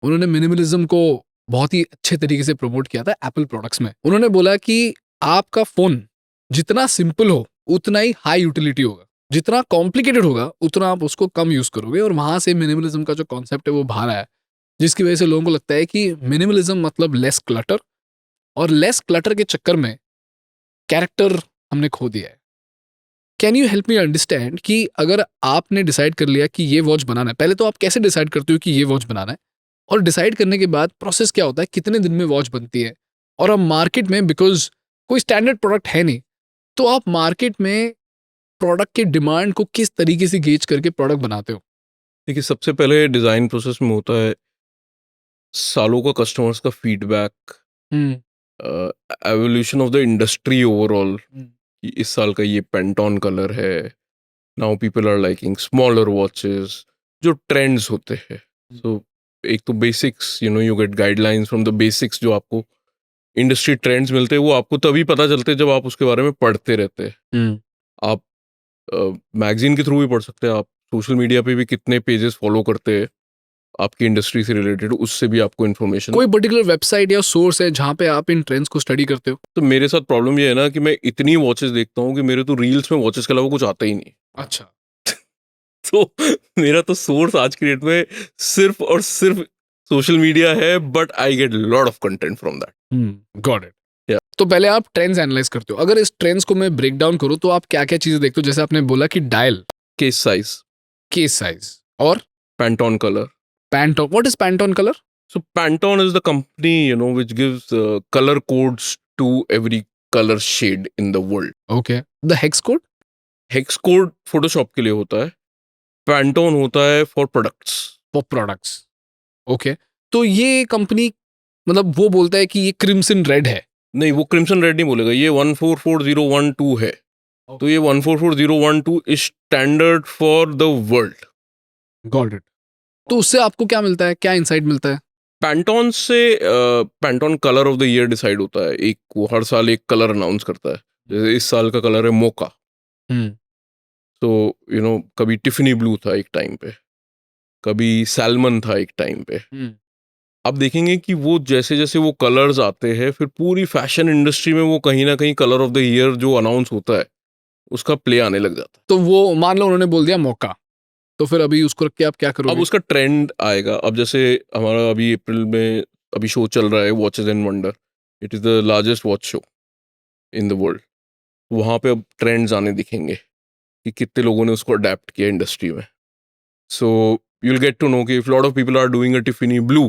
उन्होंने मिनिमलिज्म को बहुत ही अच्छे तरीके से प्रमोट किया था एप्पल प्रोडक्ट्स में। उन्होंने बोला कि आपका फ़ोन जितना सिंपल हो उतना ही हाई यूटिलिटी होगा, जितना कॉम्प्लिकेटेड होगा उतना आप उसको कम यूज़ करोगे। और वहाँ से मिनिमलिज्म का जो कॉन्सेप्ट है वो बाहर आया, जिसकी वजह से लोगों को लगता है कि मिनिमलिज्म मतलब लेस क्लटर, और लेस क्लटर के चक्कर में कैरेक्टर हमने खो दिया है। Can you help me understand कि अगर आपने डिसाइड कर लिया कि ये वॉच बनाना है, पहले तो आप कैसे डिसाइड करते हो कि ये वॉच बनाना है, और डिसाइड करने के बाद प्रोसेस क्या होता है, कितने दिन में वॉच बनती है, और अब मार्केट में बिकॉज कोई स्टैंडर्ड प्रोडक्ट है नहीं, तो आप मार्केट में प्रोडक्ट के डिमांड को किस तरीके से गेज करके प्रोडक्ट बनाते हो? देखिए, सबसे पहले डिज़ाइन प्रोसेस में होता है सालों का कस्टमर्स का feedback, evolution of the industry overall, कि इस साल का ये पेंटोन कलर है, now people are liking smaller watches, जो ट्रेंड्स होते हैं। सो एक तो basics, you get guidelines from the basics, जो आपको इंडस्ट्री ट्रेंड्स मिलते हैं वो आपको तभी पता चलते हैं जब आप उसके बारे में पढ़ते रहते हैं। आप मैगजीन के थ्रू भी पढ़ सकते हैं, आप सोशल मीडिया पे भी कितने पेजेस फॉलो करते हैं आपकी इंडस्ट्री से रिलेटेड, उससे भी आपको इन्फॉर्मेशन। कोई पर्टिकुलर वेबसाइट या सोर्स है जहाँ पे आप इन ट्रेंड्स को स्टडी करते हो? तो मेरे साथ प्रॉब्लम ये है ना कि मैं इतनी वॉचेस देखता हूँ कि मेरे तो रील्स में वॉचेस के अलावा कुछ आता ही नहीं। अच्छा। तो मेरा तो सोर्स आज की डेट में सिर्फ और सिर्फ सोशल मीडिया है, but I get lot of content from that. Got it. Yeah. तो पहले आप ट्रेंड्स एनालाइज करते हो। अगर इस ट्रेंड्स को मैं ब्रेक डाउन करूँ तो आप क्या क्या चीजें देखते हो? जैसे आपने बोला कि dial, case size, case size, और Pantone colour. Pantone. What is Pantone colour? So Pantone is the company, which gives color codes to every color shade in the world. Okay. The hex code? Hex code Photoshop के लिए होता है, Pantone होता है for products. For products. Okay. तो ये company, मतलब वो बोलता है कि ये क्रिम्सन रेड है। नहीं, वो क्रिम्सन रेड नहीं बोलेगा, ये 144012 है। तो ये 144012 is standard for the world. Got it. तो उससे आपको क्या मिलता है, क्या इंसाइट मिलता है? पैंटोन से Pantone colour of the year decide होता है। एक वो हर साल एक कलर अनाउंस करता है, जैसे इस साल का कलर है मोका। तो कभी टिफनी ब्लू था एक टाइम पे, कभी सैल्मन था एक टाइम पे। आप देखेंगे कि वो जैसे जैसे वो कलर्स आते हैं, फिर पूरी फैशन इंडस्ट्री में वो कहीं ना कहीं कलर ऑफ द ईयर जो अनाउंस होता है उसका प्ले आने लग जाता है। तो वो मान लो उन्होंने बोल दिया मौका, तो फिर अभी उसको रख के आप क्या करोगे? अब उसका ट्रेंड आएगा। अब जैसे हमारा अभी अप्रैल में अभी शो चल रहा है watches and wonder, it is the largest watch show in the world. वहाँ पे अब ट्रेंड्स आने दिखेंगे कि कितने लोगों ने उसको अडेप्ट किया इंडस्ट्री में। So you will get to know कि if lot of people are doing a Tiffany blue,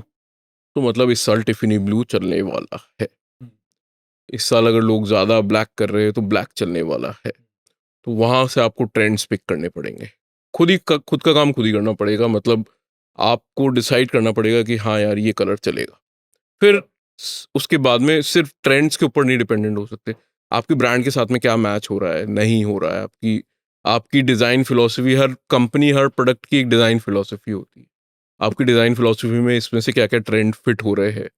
तो मतलब इस साल टिफिनी ब्लू चलने वाला है। इस साल अगर लोग ज़्यादा ब्लैक कर रहे हैं तो ब्लैक चलने वाला है। तो वहाँ से आपको ट्रेंड्स पिक करने पड़ेंगे। खुद का काम खुद ही करना पड़ेगा। मतलब आपको डिसाइड करना पड़ेगा कि हाँ यार ये कलर चलेगा। फिर उसके बाद में सिर्फ ट्रेंड्स के ऊपर नहीं डिपेंडेंट हो सकते, आपकी ब्रांड के साथ में क्या मैच हो रहा है, नहीं हो रहा है, आपकी डिज़ाइन फिलॉसफी, हर कंपनी हर प्रोडक्ट की एक डिज़ाइन फिलॉसफी होती है। आपकी डिज़ाइन फिलॉसफी में इसमें से क्या क्या ट्रेंड फिट हो रहे हैं,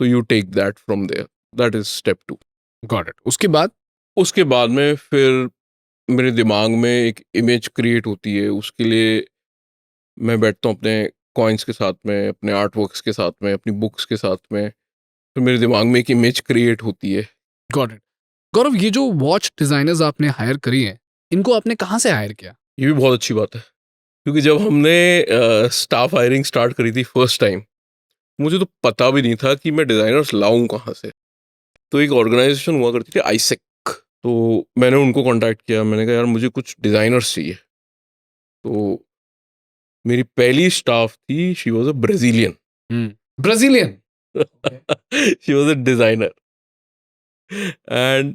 तो you take that from there. That is step 2। Got it. उसके बाद में फिर मेरे दिमाग में एक इमेज क्रिएट होती है। उसके लिए मैं बैठता हूँ अपने कॉइन्स के साथ में, अपने आर्ट वर्क्स के साथ में, अपनी बुक्स के साथ में, फिर मेरे दिमाग में एक इमेज क्रिएट होती है। Got it. गौरव, ये जो वॉच डिजाइनर्स आपने हायर करी हैं, इनको आपने कहाँ से हायर किया? ये भी बहुत अच्छी बात है, क्योंकि जब हमने स्टाफ हायरिंग स्टार्ट करी थी फर्स्ट टाइम, मुझे तो पता भी नहीं था कि मैं डिज़ाइनर्स लाऊं कहाँ से। तो एक ऑर्गेनाइजेशन हुआ करती थी आईसेक, तो मैंने उनको कांटेक्ट किया, मैंने कहा यार मुझे कुछ डिज़ाइनर्स चाहिए। तो मेरी पहली स्टाफ थी, she was a Brazilian. Brazilian? She was a designer and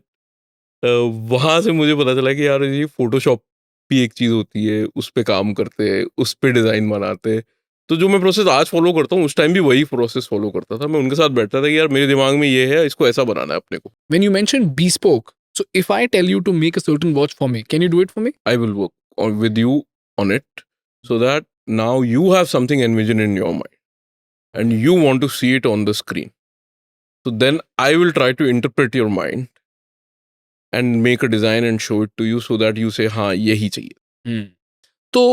वहाँ से मुझे पता चला कि यार ये फ़ोटोशॉप भी एक चीज़ होती है, उस पे काम करते हैं, उस पे डिज़ाइन बनाते हैं। तो जो मैं प्रोसेस आज फ़ॉलो करता हूँ, उस टाइम भी वही प्रोसेस फ़ॉलो करता था। मैं उनके साथ बैठता था कि यार मेरे दिमाग में ये है, इसको ऐसा बनाना है अपने को। When you mentioned bespoke, so if I tell you to make a certain watch for me, can you do it for me? I will work with you on it so that now you have something envisioned in your mind and you want to see it on the screen. So then I will try to interpret your mind and make a design and show it to you so that you say हाँ यही चाहिए। तो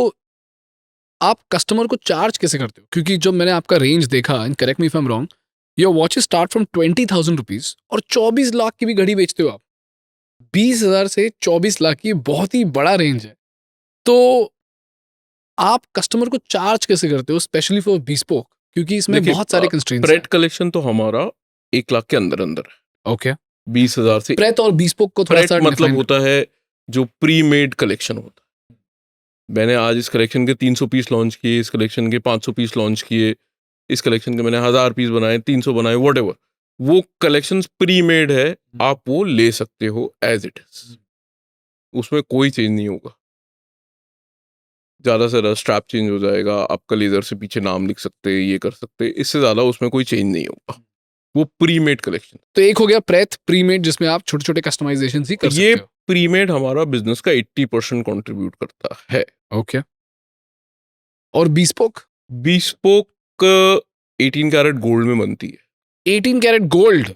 आप customer को charge कैसे करते हो? क्योंकि जब मैंने आपका रेंज देखा, and correct me if I am wrong, your watches start from 20,000 rupees और 24 लाख की भी घड़ी बेचते हो आप। 20,000 से 24 लाख की बहुत ही बड़ा रेंज है। तो आप कस्टमर को चार्ज कैसे करते हो, स्पेशली फॉर bespoke? क्योंकि इसमें देखिए, बहुत सारे कंस्ट्रेंट्स प्रेट कलेक्शन तो हमारा 1 लाख के अंदर अंदर है। ओके, 20,000 से प्रेत और bespoke को थोड़ा प्रेट सा मतलब define होता है जो प्री मेड कलेक्शन होता है। मैंने आज इस कलेक्शन के 300 पीस लॉन्च किए, इस कलेक्शन के 500 पीस लॉन्च किए, इस कलेक्शन के मैंने 1000 पीस बनाए, 300 बनाए, व्हाटएवर, वो कलेक्शंस प्री मेड है, आप वो ले सकते हो एज इट इज, उसमें कोई चेंज नहीं होगा। ज़्यादा से ज़्यादा स्ट्रैप चेंज हो जाएगा, आपका लेजर से पीछे नाम लिख सकते हैं, ये कर सकते हैं, इससे ज़्यादा उसमें कोई चेंज नहीं होगा। वो प्री मेड कलेक्शन। तो एक हो गया प्रेत प्रीमेड, जिसमें आप छोटे छोटे कस्टमाइजेशन ही कर ये सकते हो। प्री मेड हमारा बिजनेस का 80% कंट्रीब्यूट करता है। ओके, और bespoke? bespoke 18 कैरेट गोल्ड में बनती है। 18 कैरेट गोल्ड?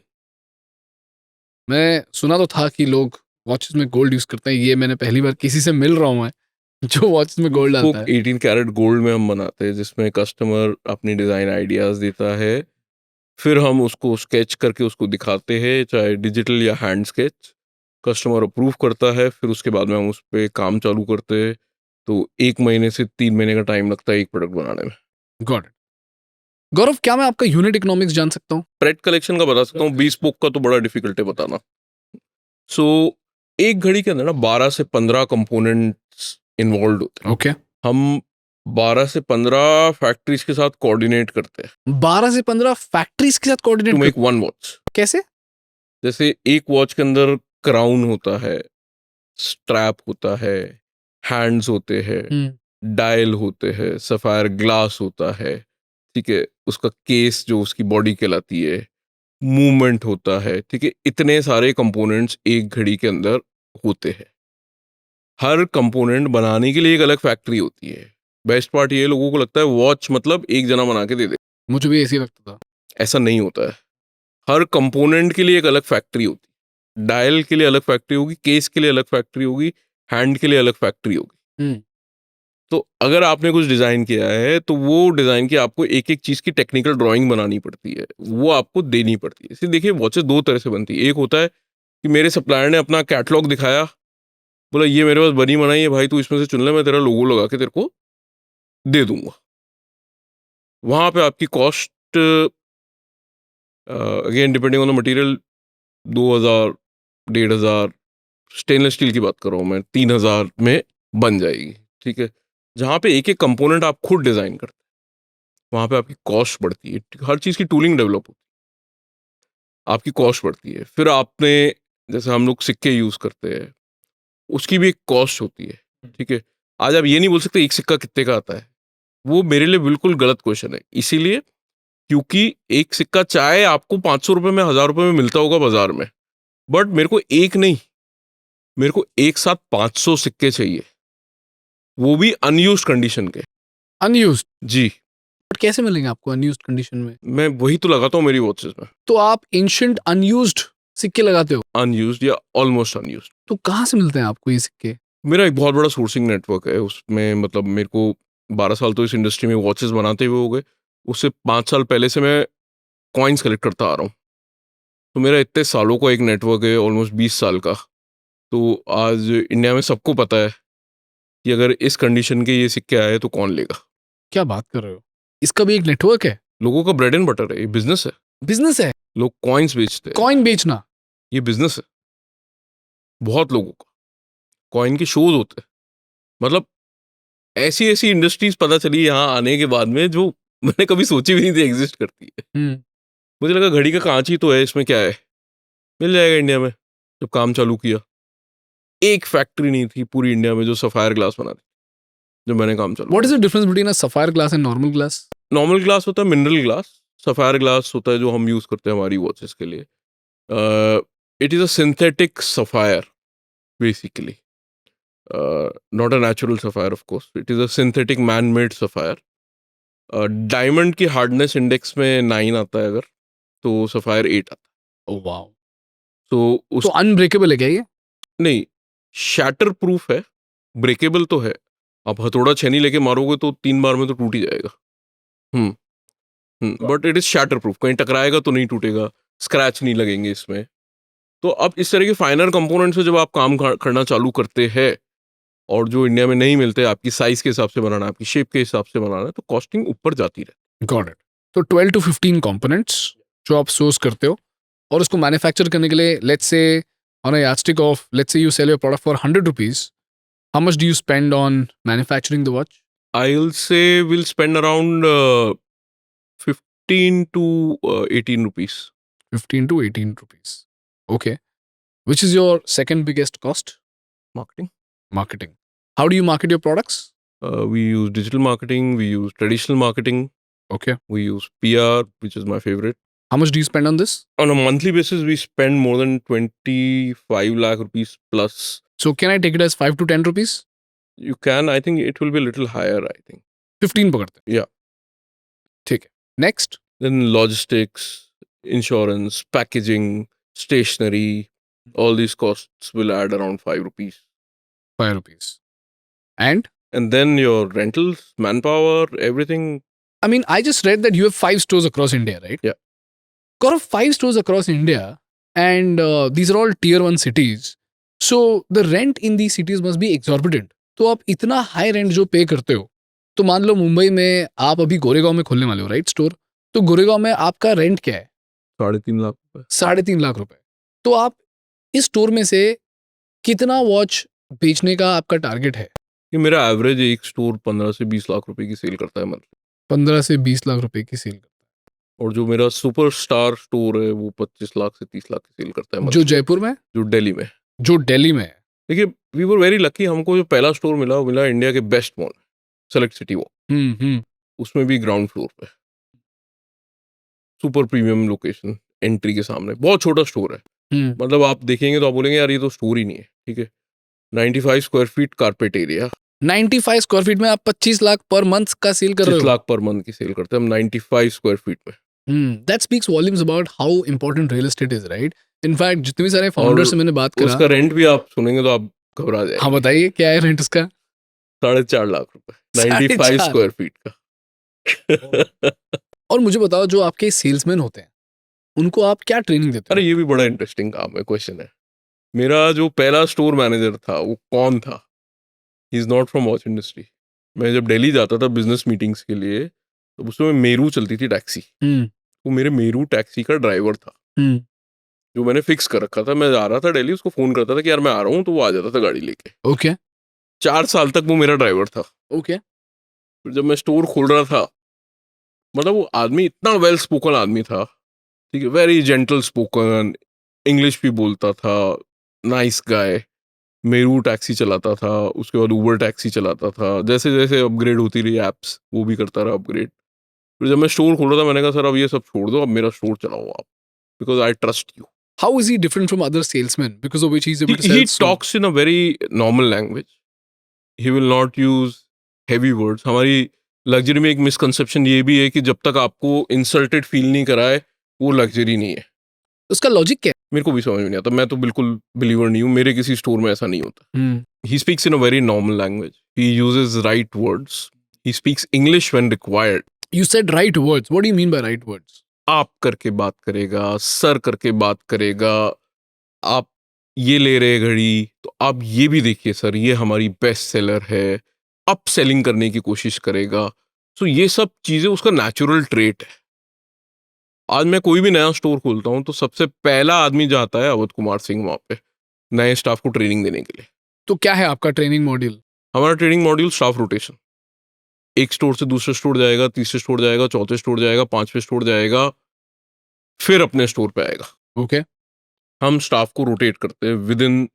मैं सुना तो था कि लोग वॉचेस में गोल्ड यूज करते हैं, ये मैंने पहली बार किसी से मिल रहा हूँ मैं जो वॉचेस में गोल्ड डालता है। 18 कैरेट गोल्ड में हम बनाते हैं, जिसमें कस्टमर अपनी डिज़ाइन आइडियाज देता है, फिर हम उसको स्केच करके उसको दिखाते हैं, चाहे डिजिटल या हैंड स्केच। कस्टमर अप्रूव करता है, फिर उसके बाद में हम उस पर काम चालू करते हैं। तो 1 महीने से 3 महीने का टाइम लगता है एक प्रोडक्ट बनाने में। Got it. गौरव, क्या मैं आपका यूनिट इकोनॉमिक्स जान सकता हूँ? प्रेट कलेक्शन का बता सकता हूँ, bespoke का तो बड़ा डिफिकल्ट है बताना। सो एक घड़ी के अंदर ना 12 से 15 कंपोनेंट्स इन्वॉल्व होते हैं। ओके, हम 12 से 15 फैक्ट्रीज के साथ कोऑर्डिनेट करते हैं 12 से 15 फैक्ट्रीज के साथ to coordinate make one watch. कैसे? जैसे एक वॉच के अंदर क्राउन होता है, स्ट्रैप होता है, हैंड्स होते हैं, डायल होते हैं, सफायर ग्लास होता है, ठीक है, उसका केस जो उसकी बॉडी कहलाती है, मूवमेंट होता है, ठीक है, इतने सारे कंपोनेंट्स एक घड़ी के अंदर होते हैं। हर कंपोनेंट बनाने के लिए एक अलग फैक्ट्री होती है। बेस्ट पार्ट ये, लोगों को लगता है वॉच मतलब एक जना बना के दे दे, मुझे भी ऐसे ही लगता था। ऐसा नहीं होता है। हर कंपोनेंट के लिए एक अलग फैक्ट्री होती है। डायल के लिए अलग फैक्ट्री होगी, केस के लिए अलग फैक्ट्री होगी, हैंड के लिए अलग फैक्ट्री होगी। तो अगर आपने कुछ डिज़ाइन किया है तो वो डिज़ाइन की आपको एक एक चीज़ की टेक्निकल ड्राइंग बनानी पड़ती है, वो आपको देनी पड़ती है। इसलिए देखिए, वॉचेस दो तरह से बनती है। एक होता है कि मेरे सप्लायर ने अपना कैटलॉग दिखाया, बोला ये मेरे पास बनी बनाई है भाई, तू इसमें से चुन ले, मैं तेरा लोगो लगा के तेरे को दे दूंगा। वहाँ पे आपकी cost again depending on the material 2000, 1500, stainless steel की बात कर रहा हूँ मैं, 3000 में बन जाएगी, ठीक है। जहाँ पे एक एक कंपोनेंट आप खुद डिज़ाइन करते हैं, वहाँ पे आपकी कॉस्ट बढ़ती है। हर चीज़ की टूलिंग डेवलप होती है, आपकी कॉस्ट बढ़ती है। फिर आपने, जैसे हम लोग सिक्के यूज़ करते हैं, उसकी भी एक कॉस्ट होती है, ठीक है। आज आप ये नहीं बोल सकते एक सिक्का कितने का आता है, वो मेरे लिए बिल्कुल गलत क्वेश्चन है। इसीलिए क्योंकि एक सिक्का चाहे आपको 500 रुपये में, 1000 रुपये में मिलता होगा बाजार में, बट मेरे को एक नहीं, मेरे को एक साथ 500 सिक्के चाहिए, वो भी अनयूज्ड कंडीशन के। अनयूज्ड? जी, बट कैसे मिलेंगे आपको अनयूज्ड कंडीशन में? मैं वही तो लगाता हूँ मेरी वॉचेस में, तो आप एंशिएंट अनयूज्ड सिक्के लगाते हो? अनयूज्ड या ऑलमोस्ट अनयूज्ड। तो कहाँ से मिलते हैं आपको ये सिक्के? मेरा एक बहुत बड़ा सोर्सिंग नेटवर्क है, उसमें मतलब मेरे को 12 साल तो इस इंडस्ट्री में वॉचेस बनाते हुए हो गए, उससे 5 साल पहले से मैं कॉइन्स कलेक्ट करता आ रहा हूँ। तो मेरा इतने सालों का एक नेटवर्क है, ऑलमोस्ट 20 साल का, तो आज इंडिया में सबको पता है कि अगर इस कंडीशन के ये सिक्के आए तो कौन लेगा। क्या बात कर रहे हो? इसका भी एक नेटवर्क है, लोगों का ब्रेड एंड बटर है, ये बिजनेस है। बिजनेस है, लोग कॉइन्स बेचते हैं, कॉइन बेचना। ये बिजनेस है। बहुत लोगों का कॉइन के शोज होते हैं। मतलब ऐसी ऐसी इंडस्ट्रीज पता चली यहाँ आने के बाद में जो मैंने कभी सोची भी नहीं थी एग्जिस्ट करती है। मुझे लगा घड़ी का कांच ही तो है, इसमें क्या है, मिल जाएगा इंडिया में। जब काम चालू किया, एक फैक्ट्री नहीं थी पूरी इंडिया में जो सफायर ग्लास बनाती। जब मैंने काम चालू what is the difference between a sapphire glass and normal glass? Normal glass होता है मिनरल ग्लास, सफायर ग्लास होता है जो हम यूज करते हैं हमारी वॉचेस के लिए। It is a synthetic sapphire basically, not a natural sapphire of course, it is a synthetic man made sapphire. Diamond की हार्डनेस इंडेक्स में 9 आता है अगर, तो सफायर 8 आता है। ओह वाओ, तो उस तो अनब्रेकेबल है क्या ये? नहीं, शैटर प्रूफ है, ब्रेकेबल तो है। आप हथौड़ा छेनी लेके मारोगे तो 3 बार में तो टूट ही जाएगा। But it is shatter proof, कहीं टकराएगा तो नहीं टूटेगा, स्क्रैच नहीं लगेंगे इसमें। तो अब इस तरह के फाइनर कंपोनेंट से जब आप काम करना चालू करते हैं और जो इंडिया में नहीं मिलते, आपकी साइज के हिसाब से बनाना, आपकी शेप के हिसाब से बनाना है, तो कॉस्टिंग ऊपर जाती रहती गॉट इट। तो 12 to 15 कंपोनेंट्स जो आप सोर्स करते हो और उसको मैन्युफैक्चर करने के लिए, let's say on a yardstick of, let's say you sell your product for 100 rupees, how much do you spend on manufacturing the watch? है। आई विल से will spend around 15 to 18 rupees. 15 to 18 rupees. Okay. Which is your second biggest cost? Marketing. Marketing. How do you market your products? We use digital marketing, we use traditional marketing, Okay. we use PR, which is my favorite. How much do you spend on this? On a monthly basis, we spend more than 25 lakh rupees plus. So can I take it as 5 to 10 rupees? You can, I think it will be a little higher, I think. 15 पकड़ते हैं। Yeah. ठीक है। Next. Then logistics, insurance, packaging, stationery, all these costs will add around 5 rupees. 5 rupees. And? And then your rentals, manpower, everything. I mean, I just read that you have 5 stores across India, right? Yeah. Gaurav, 5 stores across India, and these are all tier 1 cities. So the rent in these cities must be exorbitant. तो आप इतना high rent जो पे करते हो, तो मान लो मुंबई में आप अभी गोरेगांव में खोलने वाले हो, राइट, स्टोर, तो गोरेगांव में आपका रेंट क्या है? 3.5 लाख रुपए। 3.5 लाख रुपए। तो आप इस स्टोर में से कितना वॉच बेचने का आपका टारगेट है? ये मेरा एवरेज एक स्टोर 15 से 20 लाख रुपए की सेल करता है मंथली। 15 से 20 लाख रुपए की सेल करता और जो मेरा सुपरस्टार स्टोर है वो 25 लाख से 30 लाख की सेल करता है है। monthly। जो जयपुर में, जो दिल्ली में। जो दिल्ली में है। देखिए, वी वर वेरी लकी, हमको जो पहला स्टोर मिला वो मिला इंडिया के best mall, select city walk, उसमें भी ग्राउंड फ्लोर पे, सुपर प्रीमियम लोकेशन, एंट्री के सामने, बहुत छोटा स्टोर है। मतलब आप देखेंगे तो आप बोलेंगे यार ये तो स्टोर ही नहीं है। ठीक है, 95 square feet carpet area, 95 square feet में आप 25 लाख पर मंथ का सेल कर रहे 25 हो। लाख पर मंथ की सेल करते हैं हम 95 स्क्वायर फीट में। That speaks volumes about how important real estate is, right? In fact, जितने भी सारे फाउंडर से मैंने बात करा, उसका रेंट भी आप सुनेंगे तो आप घबरा जाएंगे। हाँ बताइए क्या है रेंट उसका? 4.5 लाख रुपए, 95 4.5 स्क्वायर फीट का। और मुझे बताओ, जो आपके सेल्समैन होते हैं उनको आप क्या ट्रेनिंग देते अरे हो? ये भी बड़ा इंटरेस्टिंग काम है, क्वेश्चन है। मेरा जो पहला स्टोर मैनेजर था वो कौन था? He is not from watch industry. मैं जब दिल्ली जाता था बिजनेस मीटिंग्स के लिए, तो उसमें मेरू चलती थी टैक्सी, वो मेरे मेरू टैक्सी का ड्राइवर था जो मैंने फिक्स कर रखा था। मैं आ रहा था दिल्ली, उसको फोन करता था कि यार मैं आ रहा हूँ, तो वो आ जाता था गाड़ी लेके। ओके 4 साल तक वो मेरा ड्राइवर था। ओके। फिर जब मैं स्टोर खोल रहा था, मतलब वो आदमी इतना वेल स्पोकन आदमी था, ठीक है, वेरी जेंटल स्पोकन, इंग्लिश भी बोलता था, नाइस गाय, मेरू टैक्सी चलाता था, उसके बाद ऊबर टैक्सी चलाता था। जैसे जैसे अपग्रेड होती रही एप्स, वो भी करता रहा अपग्रेड। फिर जब मैं स्टोर खोल रहा था, मैंने कहा सर अब ये सब छोड़ दो, अब मेरा स्टोर चलाओ आप, because I trust you. How is he different from other salesmen because of which he's able to sell He so? talks in a very normal language. He will not use heavy words. हमारी luxury में एक misconception ये भी है कि जब तक आपको इंसल्टेड फील नहीं कराए वो लग्जरी नहीं है। उसका लॉजिक क्या मेरे को भी समझ में नहीं आता, मैं तो बिल्कुल बिलीवर नहीं हूँ, मेरे किसी स्टोर में ऐसा नहीं होता। है? He speaks in a very normal language. He uses right words. He speaks English when required. You said right words. What do you mean by right words? आप करके बात करेगा, सर करके बात करेगा, आप ये ले रहे घड़ी, तो आप ये भी देखिए सर, ये हमारी बेस्ट सेलर है, अप सेलिंग करने की कोशिश करेगा। सो ये सब चीज़ें उसका नेचुरल ट्रेट है। आज मैं कोई भी नया स्टोर खोलता हूँ तो सबसे पहला आदमी जाता है अवध कुमार सिंह वहाँ पे नए स्टाफ को ट्रेनिंग देने के लिए। तो क्या है आपका ट्रेनिंग मॉड्यूल? हमारा ट्रेनिंग मॉड्यूल स्टाफ रोटेशन, एक स्टोर से दूसरे स्टोर जाएगा, तीसरे स्टोर जाएगा, चौथे स्टोर जाएगा, पांचवें स्टोर जाएगा, फिर अपने स्टोर पे आएगा। ओके, हम स्टाफ को रोटेट करते हैं विद इन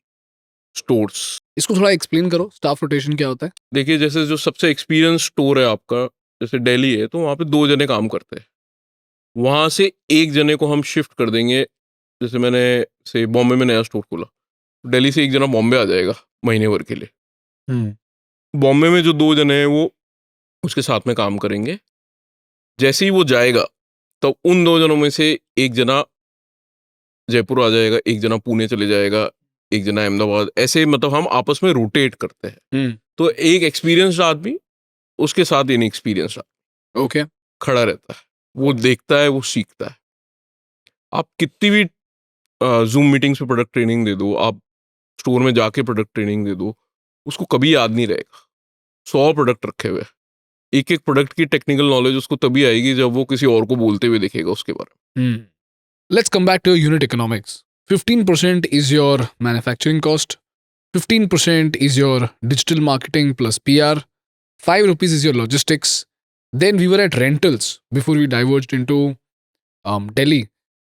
स्टोर्स। इसको थोड़ा एक्सप्लेन करो, स्टाफ रोटेशन क्या होता है? देखिए, जैसे जो सबसे एक्सपीरियंस स्टोर है आपका, जैसे दिल्ली है, तो वहाँ पे 2 जने काम करते हैं। वहाँ से 1 जने को हम शिफ्ट कर देंगे। जैसे मैंने से बॉम्बे में नया स्टोर खोला, दिल्ली से 1 जना बॉम्बे आ जाएगा महीने भर के लिए। बॉम्बे में जो 2 जने हैं वो उसके साथ में काम करेंगे। जैसे ही वो जाएगा तो उन 2 जनों में से 1 जना जयपुर आ जाएगा, 1 जना पुणे चले जाएगा, 1 जना अहमदाबाद, ऐसे मतलब हम आपस में रोटेट करते हैं। तो एक एक्सपीरियंस्ड आदमी उसके साथ इनएक्सपीरियंस्ड आदमी ओके, खड़ा रहता है, वो देखता है, वो सीखता है। आप कितनी भी जूम मीटिंग्स पे प्रोडक्ट ट्रेनिंग दे दो, आप स्टोर में जाके प्रोडक्ट ट्रेनिंग दे दो, उसको कभी याद नहीं रहेगा। 100 प्रोडक्ट रखे हुए, एक एक प्रोडक्ट की टेक्निकल नॉलेज उसको तभी आएगी जब वो किसी और को बोलते हुए देखेगा उसके बारे में। Let's come back to unit economics. 15% is your manufacturing cost, 15% is your digital marketing plus PR, 5 rupees is your logistics. Then we were at rentals before we diverged into Delhi.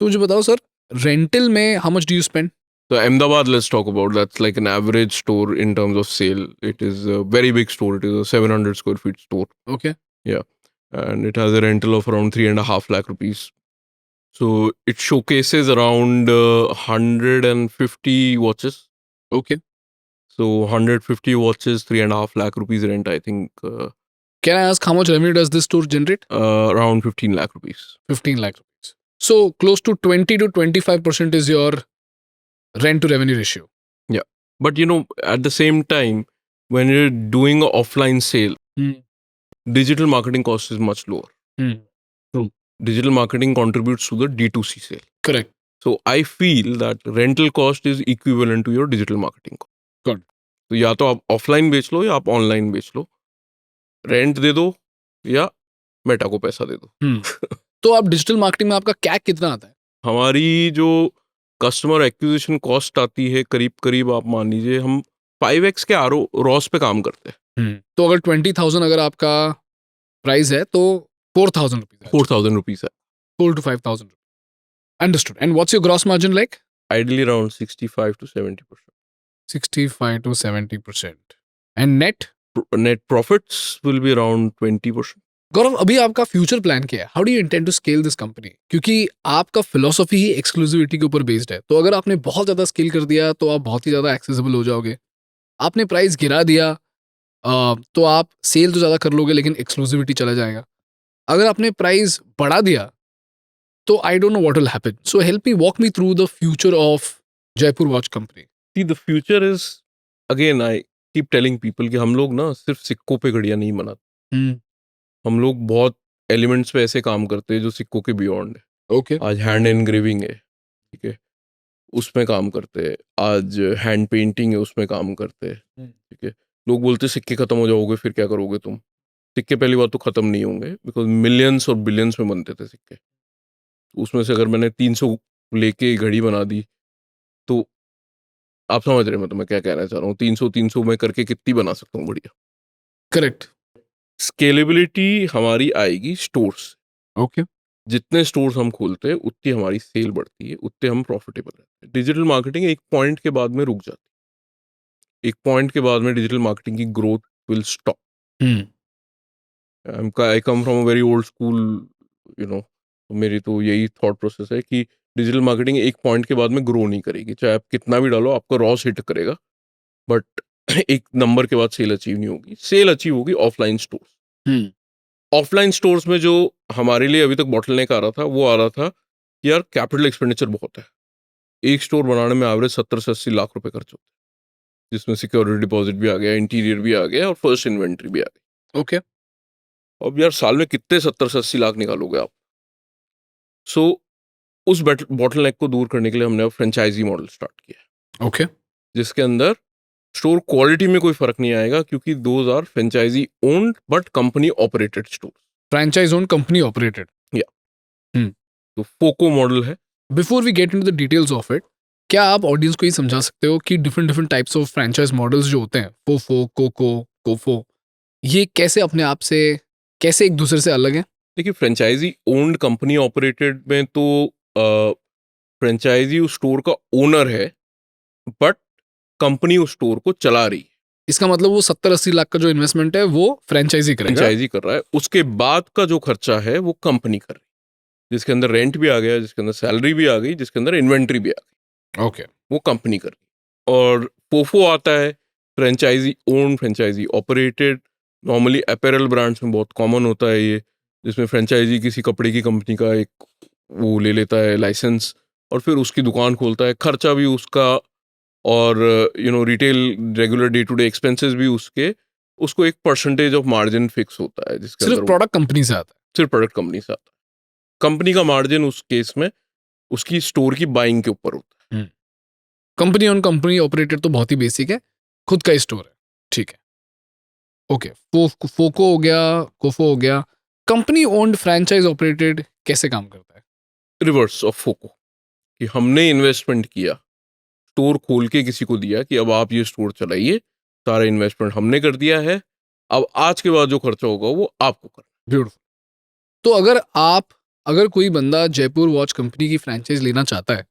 तो मुझे बताओ सर, रेंटल में how much do you spend? So Ahmedabad, let's talk about that's like an average store in terms of sale. It is a very big store. It is a 700 square feet store, Okay. and it has a rental of around 3.5 lakh rupees. So it showcases around 150 watches. Okay. So 150 watches, 3.5 lakh rupees rent. I think Can I ask how much revenue does this store generate? around 15 lakh rupees. 15 lakh rupees. So close to 20 to 25% is your rent to revenue ratio. But at the same time, when you're doing an offline sale, digital marketing cost is much lower. True. Digital marketing contributes to the D2C sale. Correct. So I feel that rental cost is equivalent to your digital marketing cost. Good. तो या तो आप offline बेच लो या आप online बेच लो, rent दे दो या मेटा को पैसा दे दो। तो आप डिजिटल मार्केटिंग में आपका कैक कितना आता है? हमारी जो कस्टमर एक्विजिशन कॉस्ट आती है करीब करीब आप मान लीजिए हम 5x के रॉस पे काम करते हैं। तो अगर 20,000 अगर आपका प्राइस है तो 4,000 रुपीज 4,000 रुपीज है। 4 to 5,000. Understood. And what's your gross margin like? Ideally around 65 to 70%. 65 to 70%. And net? Net profits will be around 20%. गौरव, अभी आपका फ्यूचर प्लान क्या है? How do you intend to scale this company? क्योंकि आपका philosophy ही exclusivity के ऊपर based है। तो अगर आपने बहुत ज़्यादा स्केल कर दिया तो आप बहुत ही ज़्यादा एक्सेसिबल हो जाओगे। आपने प्राइस गिरा दिया तो आप सेल तो ज़्यादा कर लोगे लेकिन एक्सक्लूसिविटी चला जाएगा। अगर आपने प्राइस बढ़ा दिया तो I don't know what will happen. So help me, walk me through the future of Jaipur watch company. See, the future is, again, I keep telling people कि हम लोग ना सिर्फ सिक्कों पे घड़ियां नहीं बनाते। हम लोग बहुत एलिमेंट्स पे ऐसे काम करते हैं जो सिक्कों के बियॉन्ड है। ओके। आज हैंड एनग्रेविंग है, ठीक है, उसमें काम करते हैं। आज हैंड पेंटिंग है, उसमें काम करते हैं, ठीक है। लोग बोलते हैं सिक्के खत्म हो जाओगे फिर क्या करोगे तुम? सिक्के पहली बात तो खत्म नहीं होंगे, बिकॉज मिलियंस और बिलियंस में बनते थे सिक्के। उसमें से अगर मैंने 300 लेके घड़ी बना दी तो आप समझ रहे हैं मैं क्या कहना चाह रहा हूँ। 300 में करके कितनी बना सकता हूँ बढ़िया। करेक्ट। स्केलेबिलिटी हमारी आएगी स्टोर्स। ओके। जितने स्टोर्स हम खोलते हैं उतनी हमारी सेल बढ़ती है, उतने हम प्रॉफिटेबल रहते हैं। डिजिटल मार्केटिंग एक पॉइंट के बाद में रुक जाती है। एक पॉइंट के बाद में डिजिटल मार्केटिंग की growth will stop. I come from a very old school, मेरी तो यही थॉट प्रोसेस है कि डिजिटल मार्केटिंग एक पॉइंट के बाद में ग्रो नहीं करेगी। चाहे आप कितना भी डालो, आपका रॉस हिट करेगा, बट एक नंबर के बाद सेल अचीव नहीं होगी। सेल अचीव होगी ऑफलाइन स्टोर्स। ऑफलाइन स्टोर्स में जो हमारे लिए अभी तक बॉटलनेक आ रहा था, वो आ रहा था कि यार कैपिटल एक्सपेंडिचर बहुत है। एक स्टोर बनाने में एवरेज 70 से 80 लाख रुपए खर्च होते हैं, जिसमें सिक्योरिटी डिपॉजिट भी आ गया, इंटीरियर भी आ गया और फर्स्ट इन्वेंट्री भी आ गई। ओके। अब यार साल में कितने 70 से 80 लाख निकालोगे आप? सो उस बॉटलनेक को दूर करने के लिए हमने अब फ्रेंचाइजी मॉडल स्टार्ट किया है। ओके, जिसके अंदर स्टोर क्वालिटी में कोई फर्क नहीं आएगा, क्योंकि those are franchise owned but company operated store. Franchise own company operated. तो फोको मॉडल है। Before we get into the details of it, क्या आप ऑडियंस को ये समझा सकते हो कि different different types of franchise models जो होते हैं, फोफो, कोको, कोफो, ये कैसे अपने आप से कैसे एक दूसरे से अलग है? देखिए, फ्रेंचाइजी ओन्ड कंपनी ऑपरेटेड में तो फ्रेंचाइजी उस स्टोर का ओनर है, बट कंपनी उस स्टोर को चला रही है, इसका मतलब वो 70-80 लाख का जो इन्वेस्टमेंट है वो फ्रेंचाइजी करेगा। फ्रेंचाइजी कर रहा है। उसके बाद का जो खर्चा है वो कंपनी कर रही है, जिसके अंदर रेंट भी आ गया, जिसके अंदर सैलरी भी आ गई, जिसके अंदर इन्वेंट्री भी आ गई, ओके, वो कंपनी कर रही है। और पोफो आता है franchise own, franchise operated. Normally apparel brands में बहुत कॉमन होता है ये, जिसमें फ्रेंचाइजी किसी कपड़े की कंपनी का एक वो ले लेता है लाइसेंस, और फिर उसकी दुकान खोलता है, खर्चा भी उसका, और retail regular day to day expenses भी उसके, उसको एक परसेंटेज ऑफ मार्जिन फिक्स होता है, जिसके सिर्फ अंदर प्रोडक्ट कंपनी से आता सिर्फ प्रोडक्ट कंपनी से आता है। कंपनी का मार्जिन उस केस में उसकी स्टोर की बाइंग के ऊपर होता है। है। कंपनी ऑन कंपनी ऑपरेटेड तो बहुत ही बेसिक है, खुद का ही स्टोर है, ठीक है। ओके, फोको हो गया, कोफो हो गया। कंपनी ओन्ड फ्रैंचाइज ऑपरेटेड कैसे काम करता है? रिवर्स ऑफ फोको, कि हमने इन्वेस्टमेंट किया, स्टोर खोल के किसी को दिया कि अब आप ये स्टोर चलाइए, सारा इन्वेस्टमेंट हमने कर दिया है, अब आज के बाद जो खर्चा होगा वो आपको करना ब्यूटीफुल। तो अगर कोई बंदा जयपुर वॉच कंपनी की फ्रैंचाइज लेना चाहता है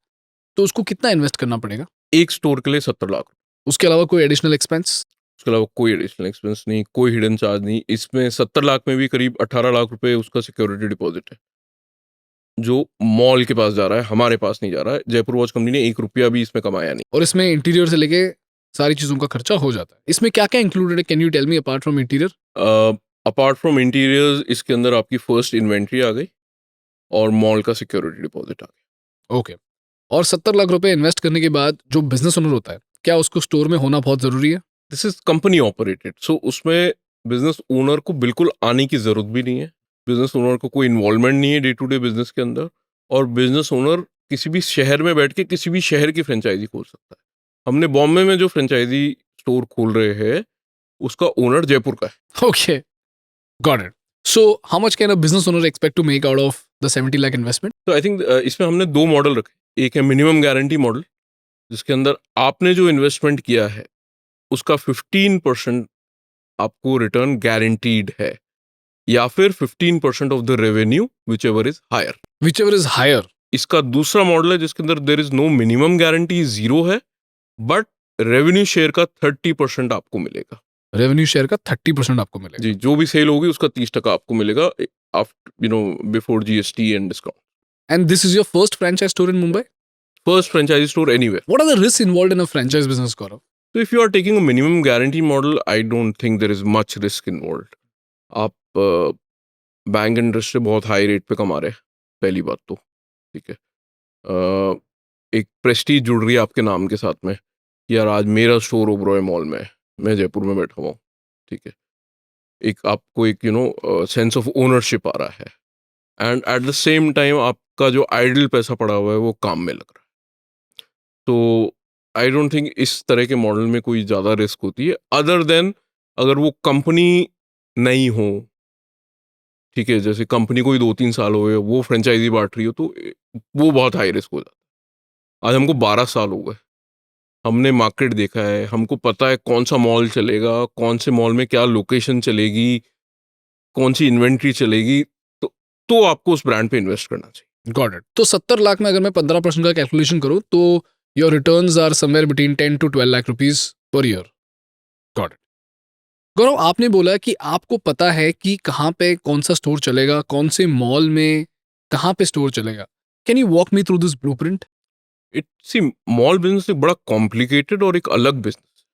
तो उसको कितना इन्वेस्ट करना पड़ेगा? है। एक स्टोर के लिए 70 लाख। उसके अलावा कोई एडिशनल एक्सपेंस? उसके अलावा कोई एडिशनल एक्सपेंस नहीं, कोई हिडन चार्ज नहीं। इसमें 70 लाख में भी करीब 18 लाख रुपए उसका सिक्योरिटी डिपॉजिट है, जो मॉल के पास जा रहा है, हमारे पास नहीं जा रहा है। जयपुर वॉच कंपनी ने 1 रुपया भी इसमें कमाया नहीं। और इसमें इंटीरियर से लेके सारी चीजों का खर्चा हो जाता है। इसमें क्या क्या इंक्लूडेड है? Can you tell me apart from interior? Apart from interiors, इसके अंदर आपकी फर्स्ट इन्वेंट्री आ गई और मॉल का सिक्योरिटी डिपॉजिट आ गया। ओके। और 70 लाख रुपए इन्वेस्ट करने के बाद जो बिजनेस ओनर होता है, क्या उसको स्टोर में होना बहुत जरूरी है? दिस इज कंपनी ऑपरेटेड, सो उसमें बिजनेस ओनर को बिल्कुल आने की जरूरत भी नहीं है। बिजनेस ओनर को कोई इन्वॉल्वमेंट नहीं है डे टू डे बिजनेस के अंदर, और बिजनेस ओनर किसी भी शहर में बैठ के किसी भी शहर की फ्रेंचाइजी खोल सकता है। हमने बॉम्बे में जो फ्रेंचाइजी स्टोर खोल रहे हैं, उसका ओनर जयपुर का है। Okay, got it. So how much can a business owner expect to make out of the 70 lakh investment? तो आई थिंक इसमें हमने 2 मॉडल रखे। एक है मिनिमम गारंटी मॉडल, जिसके अंदर आपने जो इन्वेस्टमेंट किया है उसका 15% आपको रिटर्न गारंटीड है, या फिर 15% of the revenue whichever is higher. Whichever is higher. इसका दूसरा मॉडल है जिसके अंदर there is no minimum guarantee, 0 है, बट रेवेन्यू शेयर का 30% आपको मिलेगा। रेवेन्यू शेयर का 30% आपको मिलेगा। जी, जो भी सेल होगी उसका 30% आपको मिलेगा, after before GST and discount. And this is your first franchise store in Mumbai? First franchise store anywhere. What are the risks involved in a franchise business, Gaurav? So if you are taking a minimum guarantee model, I don't think there is much risk involved. आप bank interest से बहुत high rate पे कमा रहे हैं, पहली बात तो, ठीक है। एक प्रेस्टीज जुड़ रही है आपके नाम के साथ में, कि यार आज मेरा स्टोर ओबरॉय मॉल में है, मैं जयपुर में बैठा हुआ हूँ, ठीक है। एक आपको एक सेंस ऑफ ओनरशिप आ रहा है, and at the same time आपका जो आइडल पैसा पड़ा हुआ है वो काम में लग रहा है। तो आई डोंट थिंक इस तरह के मॉडल में कोई ज़्यादा रिस्क होती है, अदर देन अगर वो कंपनी नहीं हो, ठीक है, जैसे कंपनी कोई 2-3 साल हो गए, वो फ्रेंचाइजी बांट रही हो, तो वो बहुत हाई रिस्क हो जाता है। आज हमको 12 साल हो गए, हमने मार्केट देखा है, हमको पता है कौन सा मॉल चलेगा, कौन से मॉल में क्या लोकेशन चलेगी, कौन सी इन्वेंट्री चलेगी, तो आपको उस ब्रांड पे इन्वेस्ट करना चाहिए। Got it. तो 70 लाख में अगर मैं 15% का कैलकुलेशन करूं तो your returns are somewhere between 10 to 12 lakh rupees per year. Got it. Gaurav, आपने बोला कि आपको पता है कि कहाँ पे कौन सा स्टोर चलेगा, कौन से मॉल में कहाँ पे स्टोर चलेगा। Can you walk me through this blueprint? Mall business एक बड़ा कॉम्प्लिकेटेड और एक अलग बिजनेस,